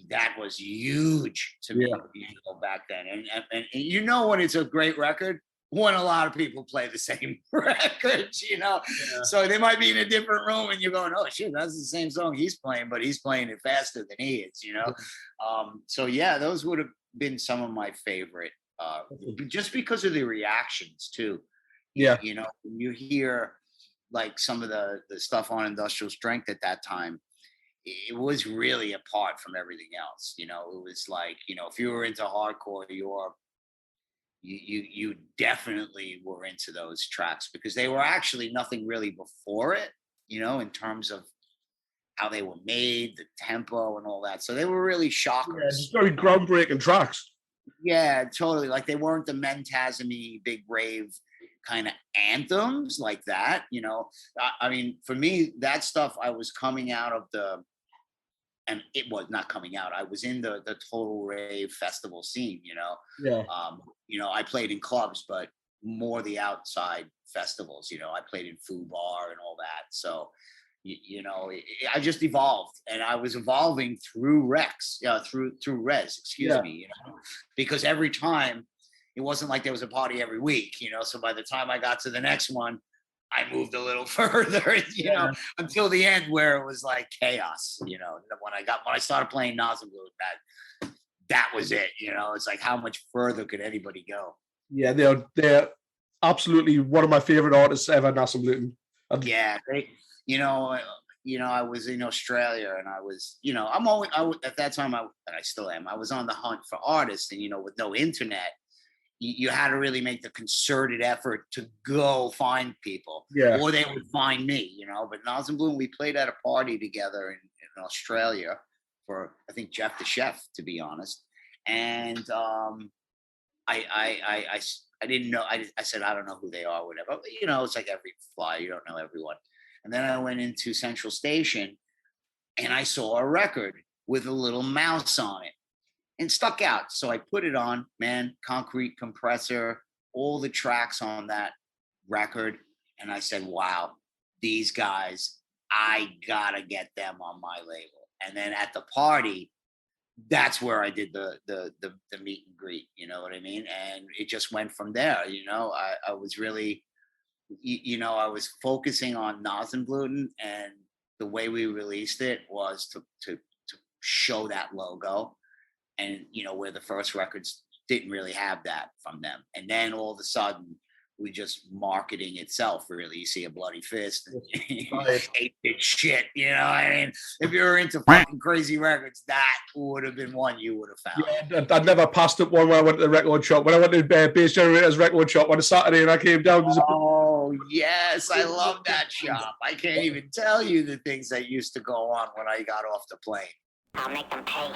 that was huge to me, you know, back then. And you know when it's a great record? When a lot of people play the same records, you know. Yeah. So they might be in a different room and you're going, oh shit, that's the same song he's playing, but he's playing it faster than he is, you know. So yeah, those would have been some of my favorite, just because of the reactions too. Yeah. You know, when you hear like some of the stuff on Industrial Strength at that time, it was really apart from everything else. You know, it was like, you know, if you were into hardcore, you definitely were into those tracks because they were actually nothing really before it, you know, in terms of how they were made, the tempo and all that. So they were really shockers. Yeah, it's very groundbreaking tracks. Yeah, totally. Like they weren't the Mentasm-y big rave kind of anthems like that, you know. I mean, for me, that stuff, I was coming out of and it was not coming out. I was in the total rave festival scene, you know. Yeah. You know, I played in clubs, but more the outside festivals. You know, I played in Foo Bar and all that. So, you know, I just evolved, and I was evolving through through Res. Excuse me. You know, because every time it wasn't like there was a party every week. You know, so by the time I got to the next one, I moved a little further, you know, until the end where it was like chaos, you know. When I started playing Nasenblut, that was it, you know. It's like, how much further could anybody go? Yeah, they're absolutely one of my favorite artists ever, Nasenblut. Yeah, I was in Australia, and I was, you know, at that time, and I still am, I was on the hunt for artists, and, you know, with no internet, you had to really make the concerted effort to go find people, or they would find me, you know. But Nasenblut, we played at a party together in Australia for, I think, Jeff the Chef, to be honest. And I didn't know. I said, I don't know who they are, whatever. You know, it's like every flyer, you don't know everyone. And then I went into Central Station, and I saw a record with a little mouse on it. And stuck out. So I put it on, man, Concrete Compressor, all the tracks on that record. And I said, wow, these guys, I gotta get them on my label. And then at the party, that's where I did the meet and greet, you know what I mean? And it just went from there, you know. I was really, you know, I was focusing on Nasenblut, and the way we released it was to show that logo. And, you know, where the first records didn't really have that from them. And then all of a sudden, we just marketing itself, really. You see a Bloody Fist and 8-bit shit, you know. I mean, if you were into fucking crazy records, that would have been one you would have found. Yeah, I'd never passed up one when I went to the record shop. When I went to Bass Generators record shop on a Saturday and I came down, oh, yes, I love that shop. I can't even tell you the things that used to go on when I got off the plane. I'll make them pay.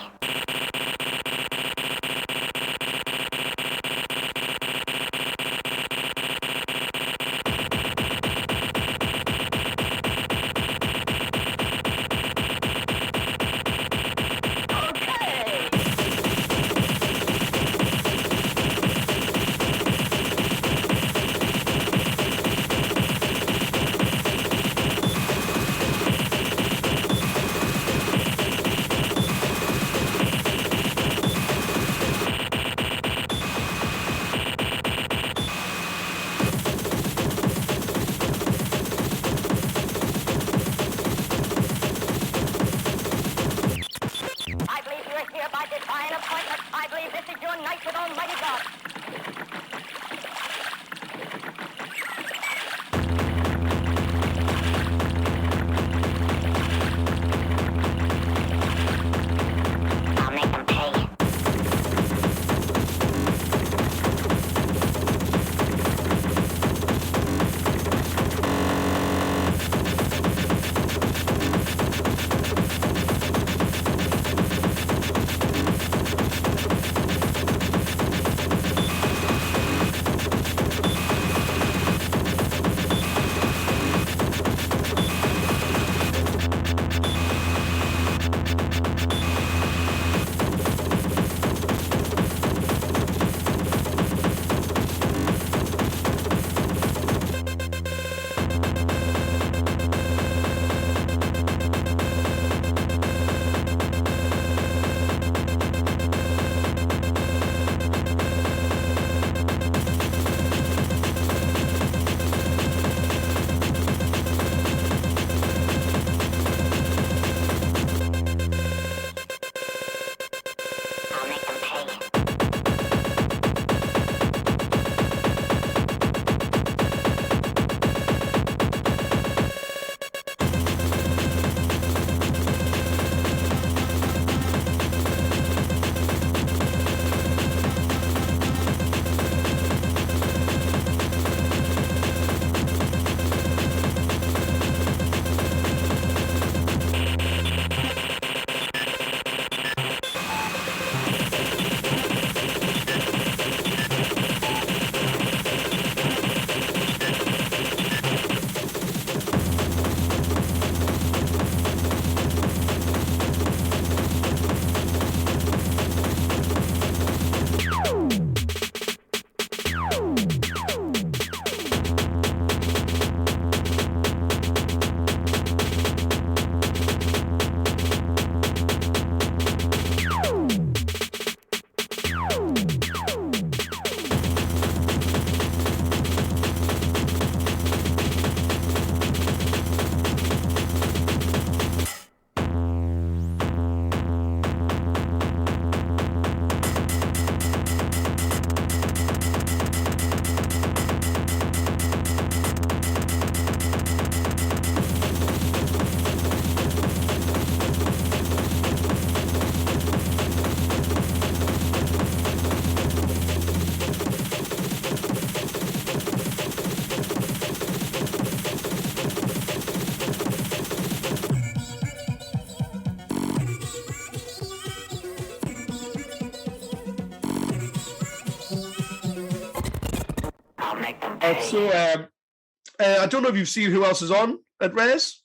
I don't know if you've seen who else is on at RAVERS.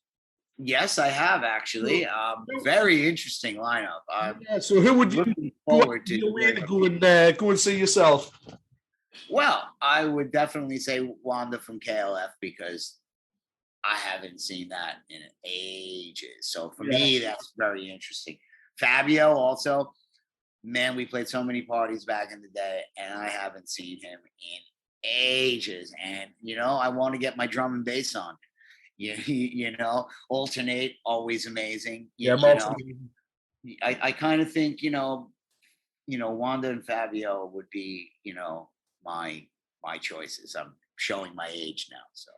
Yes, I have actually. Very interesting lineup. So who would you looking forward to go and see yourself? Well, I would definitely say Wanda from KLF because I haven't seen that in ages. So for me, that's very interesting. Fabio also, man, we played so many parties back in the day, and I haven't seen him in ages. And I want to get my drum and bass on. You know, alternate, always amazing. I kind of think Wanda and Fabio would be my choices. I'm showing my age now, so.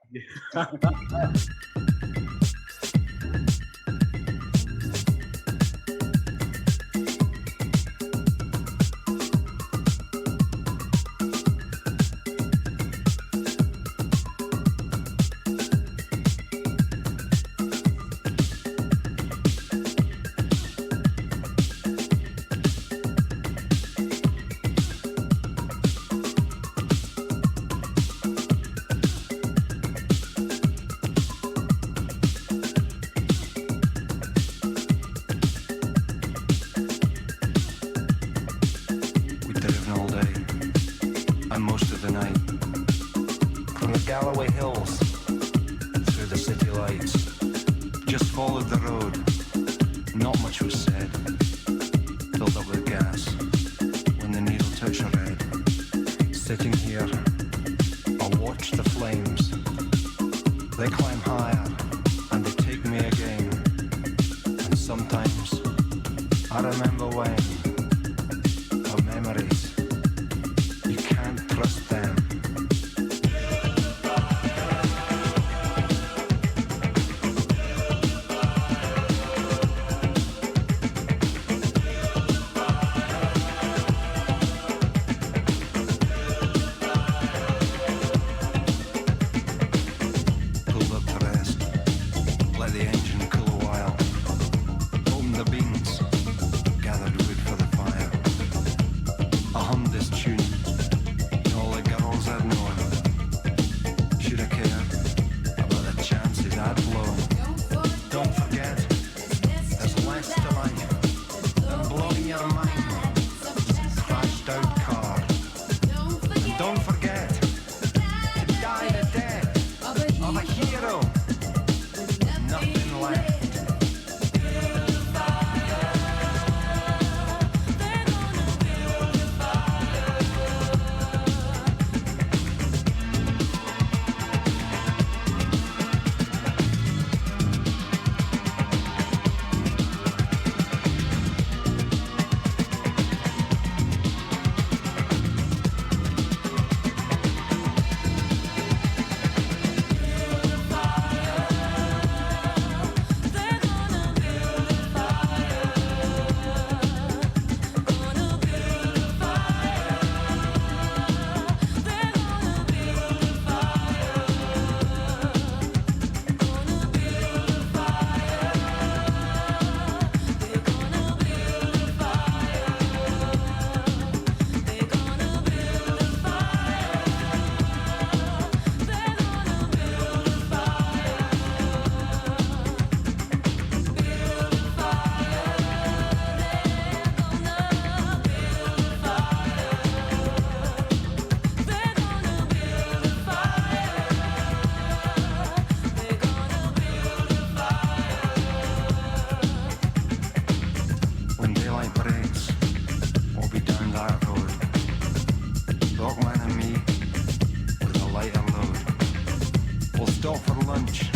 lunch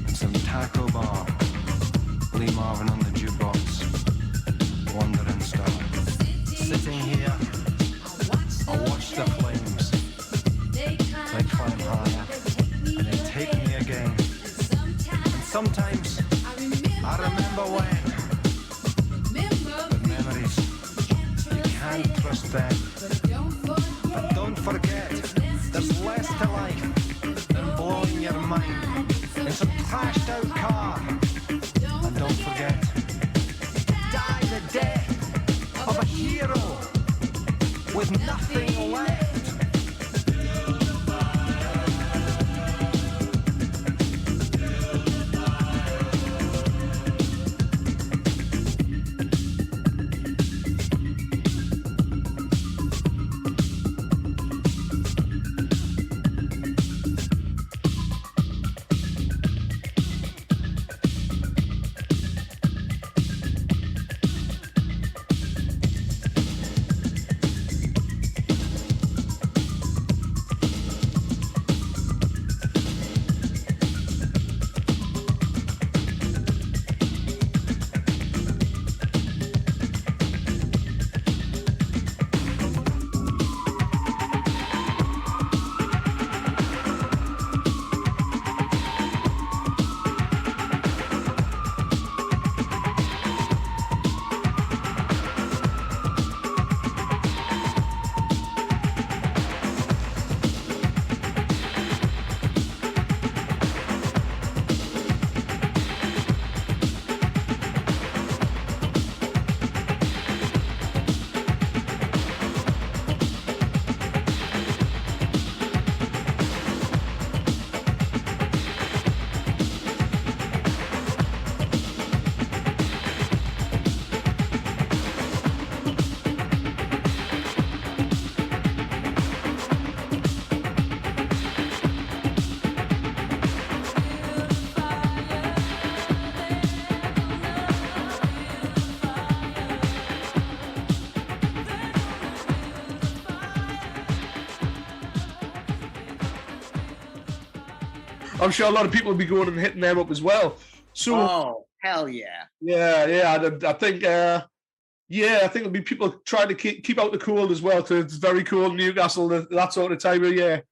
and some taco bar. Lee Marvin on the jukebox, wandering star. Sitting here, I watch the flames. They climb higher, and they take me again. And sometimes I remember when. But memories, you can't trust them. But don't forget, there's less to life than blowing your mind in some trashed out car. And don't forget, die the death of a hero with nothing left. I'm sure a lot of people will be going and hitting them up as well. So, oh, hell yeah. Yeah. I think, I think it'll be people trying to keep out the cold as well, because it's very cold in Newcastle that sort of time of year.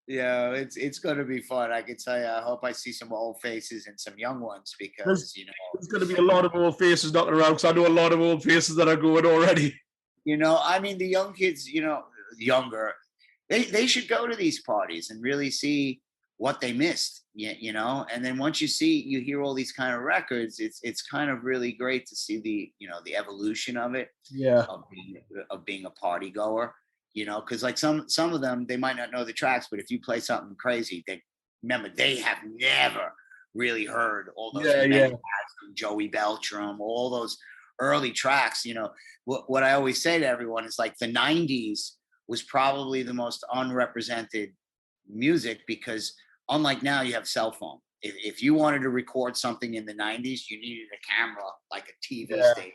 Yeah, it's going to be fun. I can tell you, I hope I see some old faces and some young ones, because, there's going to be a lot of old faces knocking around, because I know a lot of old faces that are going already. I mean, the young kids, younger, they should go to these parties and really see what they missed, and then once you hear all these kind of records, it's kind of really great to see the evolution of it, of being a party goer, because like some of them, they might not know the tracks, but if you play something crazy, they have never really heard all those Joey Beltram, all those early tracks. What I always say to everyone is, like, the 90s was probably the most unrepresented music, because unlike now, you have cell phone. If you wanted to record something in the 90s, you needed a camera, like a TV station,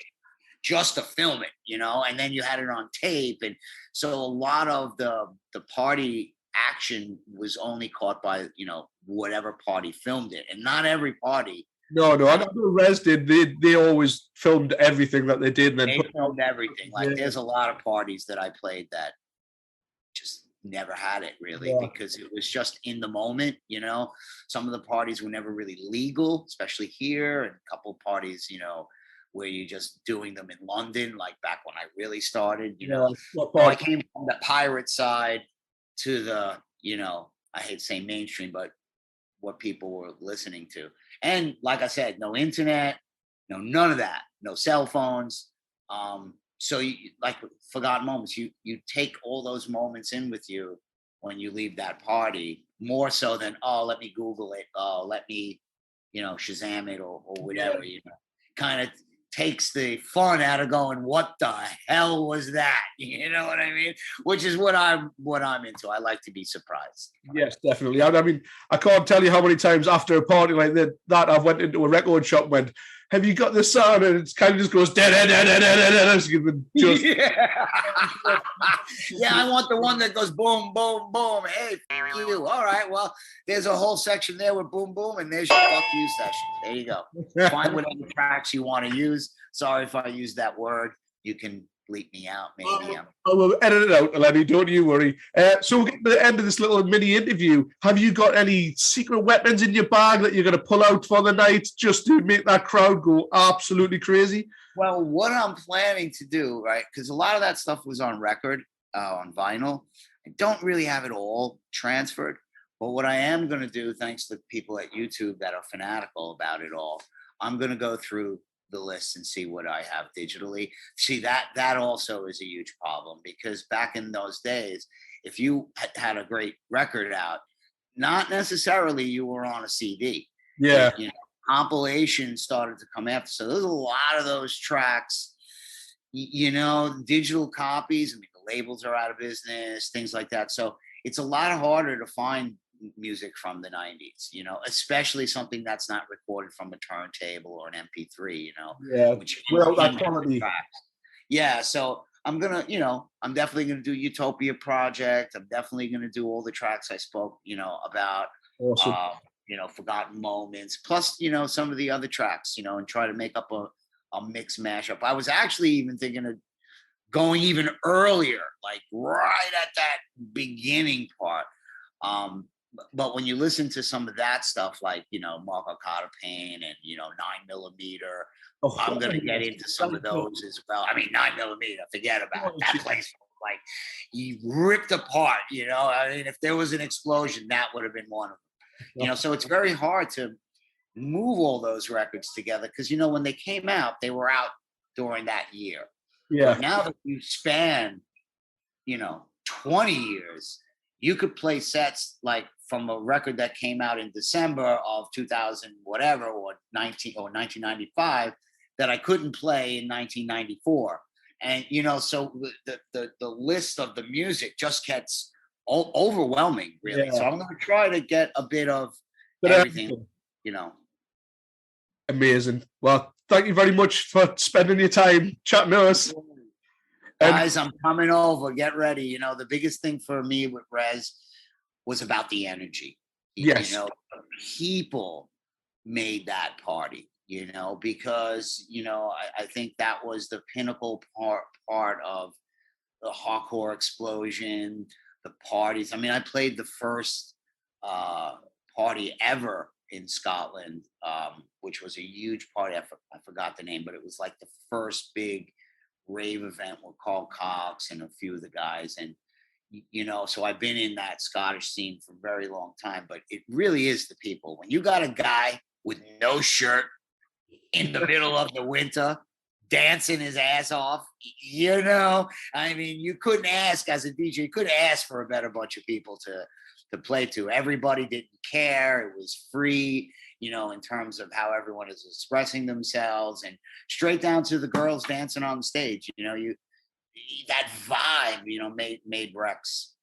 just to film it, and then you had it on tape. And so a lot of the party action was only caught by, whatever party filmed it. And not every party. No, I know RAVERS did. They always filmed everything that they did. And then they filmed everything. Like, there's a lot of parties that I played that just never had it, really, because it was just in the moment. Some of the parties were never really legal, especially here, and a couple of parties, where you're just doing them in London, like back when I really started. I came from the pirate side to the, I hate saying mainstream, but what people were listening to. And like I said, no internet, none of that, no cell phones. So like forgotten moments, you take all those moments in with you when you leave that party, more so than, let me Google it, let me, Shazam it or whatever, kind of takes the fun out of going, what the hell was that? You know what I mean? Which is what I'm into. I like to be surprised. Yes, definitely. I mean, I can't tell you how many times after a party like that I've went into a record shop and went, have you got the sound? And it kind of just goes da da da da da da da. Just Yeah, I want the one that goes boom, boom, boom. Hey, fuck you. All right, well, there's a whole section there with boom, boom, and there's your fuck you section. There you go. Find whatever tracks you want to use. Sorry if I use that word. You can bleep me out, maybe. I will edit it out, Lenny. Don't you worry. So we'll get to the end of this little mini interview. Have you got any secret weapons in your bag that you're going to pull out for the night just to make that crowd go absolutely crazy? Well, what I'm planning to do, right, because a lot of that stuff was on record, on vinyl. I don't really have it all transferred. But what I am going to do, thanks to people at YouTube that are fanatical about it all, I'm going to go through the list and see what I have digitally. See, that also is a huge problem, because back in those days, if you had a great record out, not necessarily you were on a CD. Yeah. You know, compilations started to come after. So there's a lot of those tracks, you know, digital copies. I mean, the labels are out of business, things like that. So it's a lot harder to find music from the 90s, you know, especially something that's not recorded from a turntable or an MP3, you know. Yeah, which without that quality. Yeah, so I'm gonna, you know, I'm definitely gonna do Utopia Project. I'm definitely gonna do all the tracks I spoke, you know, about. Awesome. You know, Forgotten Moments, plus, you know, some of the other tracks, you know, and try to make up a mix mashup. I was actually even thinking of going even earlier, like right at that beginning part. But when you listen to some of that stuff, like, you know, Marco Cotta Pain and, you know, 9mm, I'm going to get into some of those as well. I mean, 9mm, forget about it. That place, like, he ripped apart, you know. I mean, if there was an explosion, that would have been one of them. You know, so it's very hard to move all those records together because, you know, when they came out, they were out during that year. Yeah. But now that you span, you know, 20 years, you could play sets like from a record that came out in December of 2000, whatever, or 1995 that I couldn't play in 1994. And, you know, so the list of the music just gets overwhelming, really. Yeah. So I'm going to try to get a bit of everything, you know. Amazing. Well, thank you very much for spending your time chatting to us. Guys, I'm coming over. Get ready. You know, the biggest thing for me with Rez was about the energy. Yes. You know, people made that party, you know, because, you know, I think that was the pinnacle part of the hardcore explosion, the parties. I mean, I played the first party ever in Scotland, which was a huge party. I forgot the name, but it was like the first big rave event with Carl Cox and a few of the guys. And, you know, so I've been in that Scottish scene for a very long time, but it really is the people. When you got a guy with no shirt in the middle of the winter, dancing his ass off, you know, I mean, you couldn't ask as a DJ, you couldn't ask for a better bunch of people to play to. Everybody didn't care. It was free, you know, in terms of how everyone is expressing themselves, and straight down to the girls dancing on the stage. You know, that vibe, you know, made Rez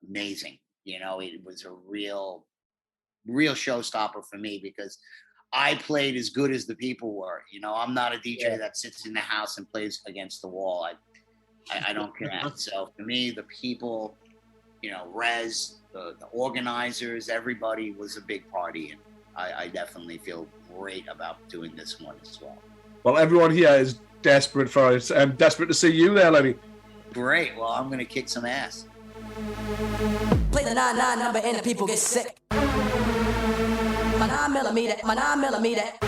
amazing. You know, it was a real showstopper for me because I played as good as the people were. You know, I'm not a DJ that sits in the house and plays against the wall. I don't connect. So for me, the people, you know, Rez, the organizers, everybody was a big party, and I definitely feel great about doing this one as well. Well, everyone here is desperate for it. I'm desperate to see you there, Lenny. Great. Well, I'm going to kick some ass. Play the 99 number and the people get sick. My 9mm, my 9mm,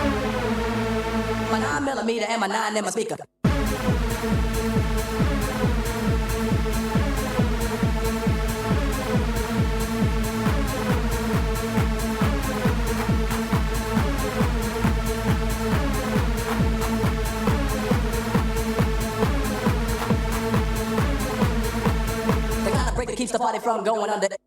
my 9mm and my 9 in my speaker. Break that keeps the party from going under. I'm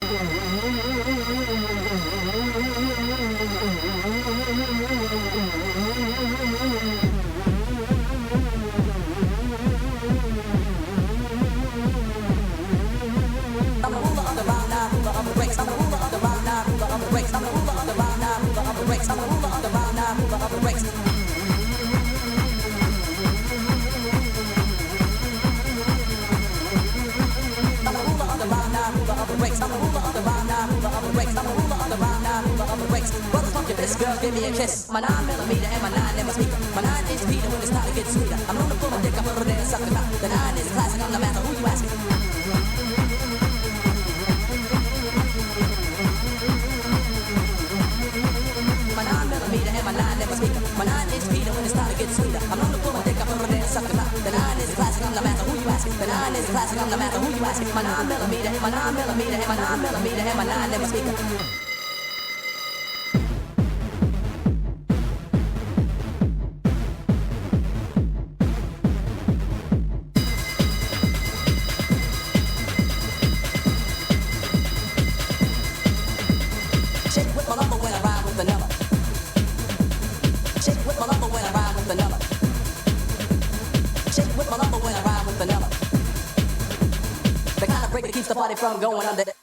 the ruler of the round now, ruler of the breaks. I'm the ruler of the round now, ruler of the breaks. I'm the ruler of the round now, ruler of the breaks. I'm the ruler of the round now, ruler of the breaks. breaks. Brothers pump your fist, girl, give me a kiss. My 9mm and my 9mm speaker. My 9-inch Peter when it's time to get sweeter. I'm known to pull my dick, I put it in and suck it out. The 9 is a classic, I'm the master, who you asking? My 9mm and my 9mm speaker. My 9-inch Peter when it's time to get sweeter. I'm known to pull my dick, I put it in and suck it out. The 9 is a classic, I'm the master, who you asking? The 9 is a classic, I'm the master, who you asking? My 9mm, my 9mm and my 9mm and my 9mm speaker. Shake with my lumber when I rhyme with the number. Shake with my lumber when I rhyme with the number. Shake with my lumber when I rhyme with the number. The kind of break that keeps the party from going under. The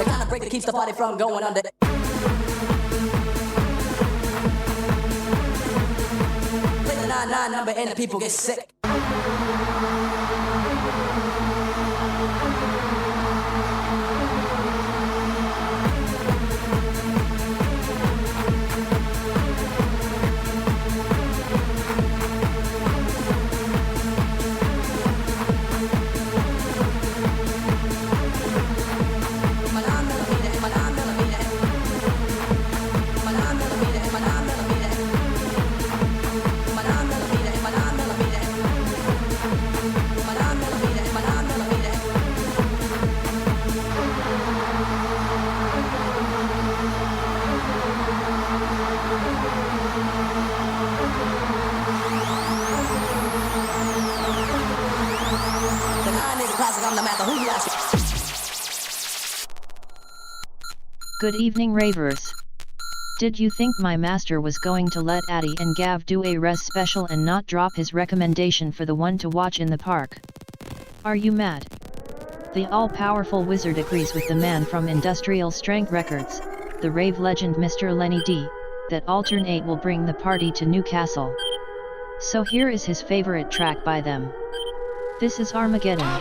kind of break that keeps the party from going under. Play the 99 number and the people get sick. Good evening, ravers. Did you think my master was going to let Addy and Gav do a res special and not drop his recommendation for the one to watch in the park? Are you mad? The all-powerful wizard agrees with the man from Industrial Strength Records, the rave legend Mr. Lenny D, that Alternate will bring the party to Newcastle. So here is his favorite track by them. This is Armageddon.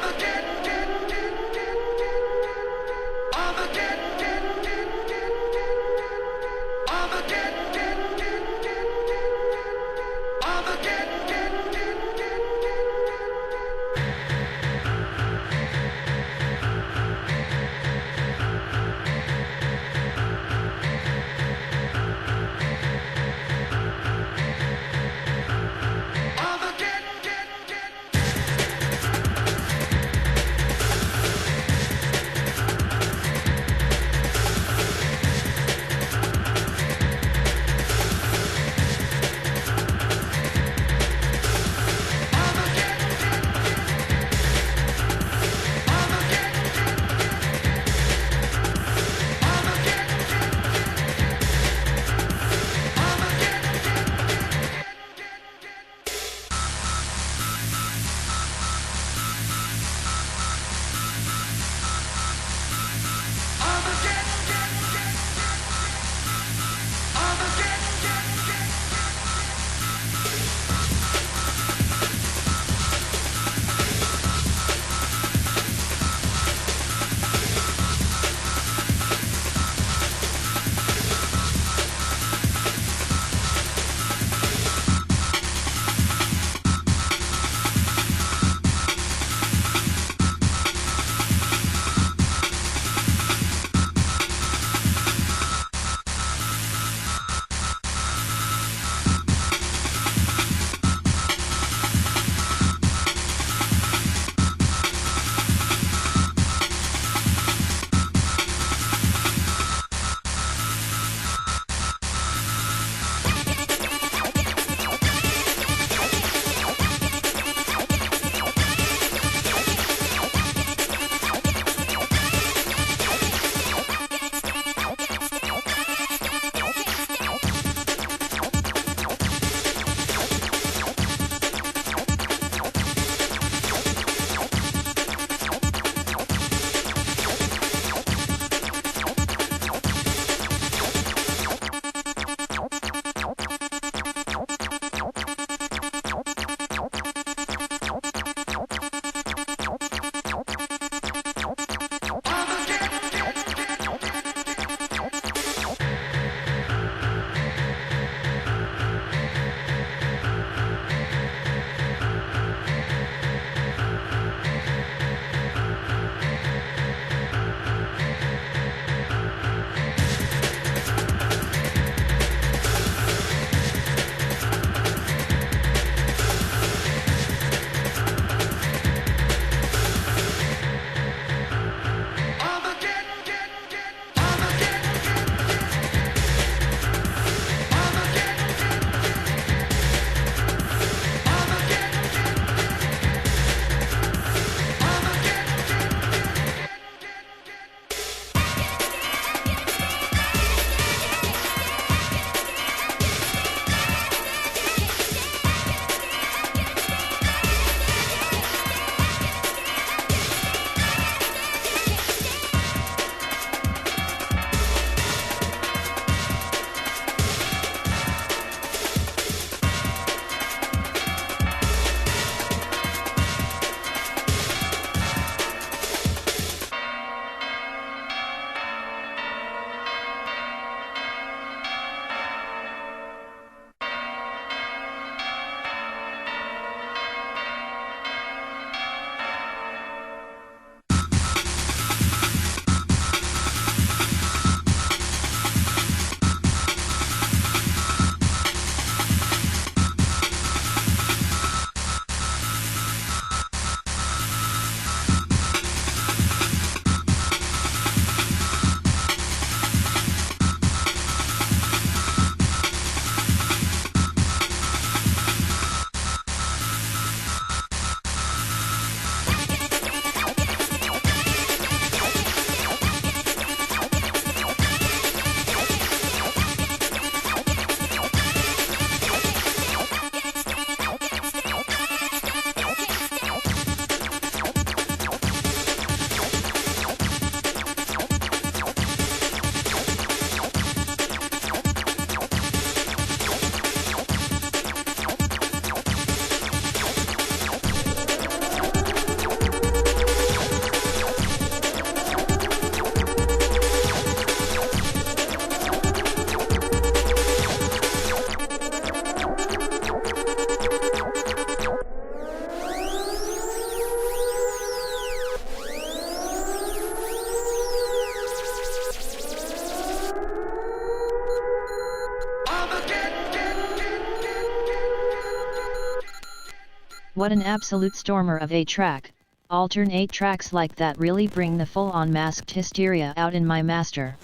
What an absolute stormer of a track. Alternate tracks like that really bring the full-on masked hysteria out in my master.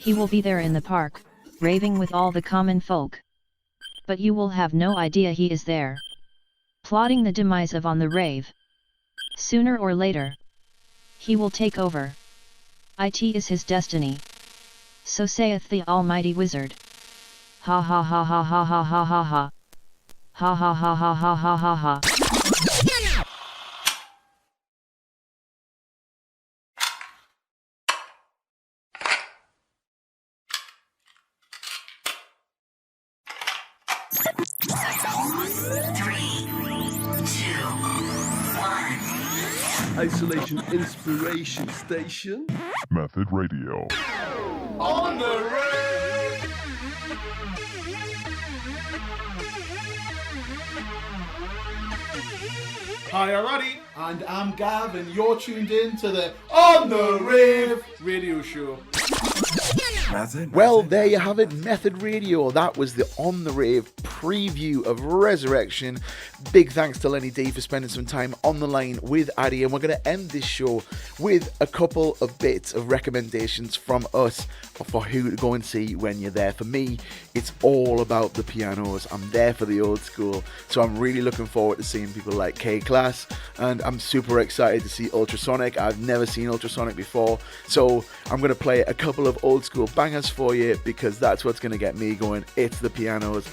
He will be there in the park, raving with all the common folk. But you will have no idea he is there. Plotting the demise of On the Rave. Sooner or later, he will take over. It is his destiny. So saith the almighty wizard. Ha ha ha ha ha ha ha ha ha. Ha ha ha ha ha ha ha ha. Isolation Inspiration Station. Method Radio. On the Rave! Hi, I'm Addy. And I'm Gav, and you're tuned in to the On the Rave radio show. Well, there you have it, Method Radio. That was the On the Rave preview of Resurrection. Big thanks to Lenny D for spending some time on the line with Addy, and we're going to end this show with a couple of bits of recommendations from us for who to go and see when you're there. For me, it's all about the pianos. I'm there for the old school, so I'm really looking forward to seeing people like K-Class, and I'm super excited to see Ultrasonic. I've never seen Ultrasonic before, so I'm going to play a couple of old school bangers for you, because that's what's going to get me going. It's the pianos.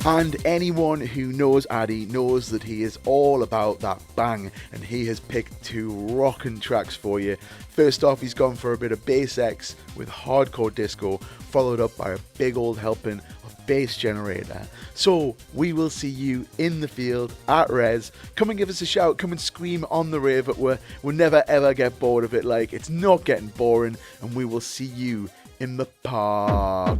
And anyone who knows Addy knows that he is all about that bang, and he has picked 2 rockin' tracks for you. First off, he's gone for a bit of bass X with hardcore disco, followed up by a big old helping of Bass Generator. So we will see you in the field at Res. Come and give us a shout, come and scream on the rave. We'll never ever get bored of it. Like, it's not getting boring, and we will see you in the park.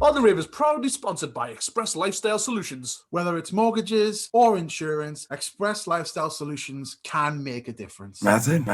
On the Rave is proudly sponsored by Express Lifestyle Solutions. Whether it's mortgages or insurance, Express Lifestyle Solutions can make a difference. Method.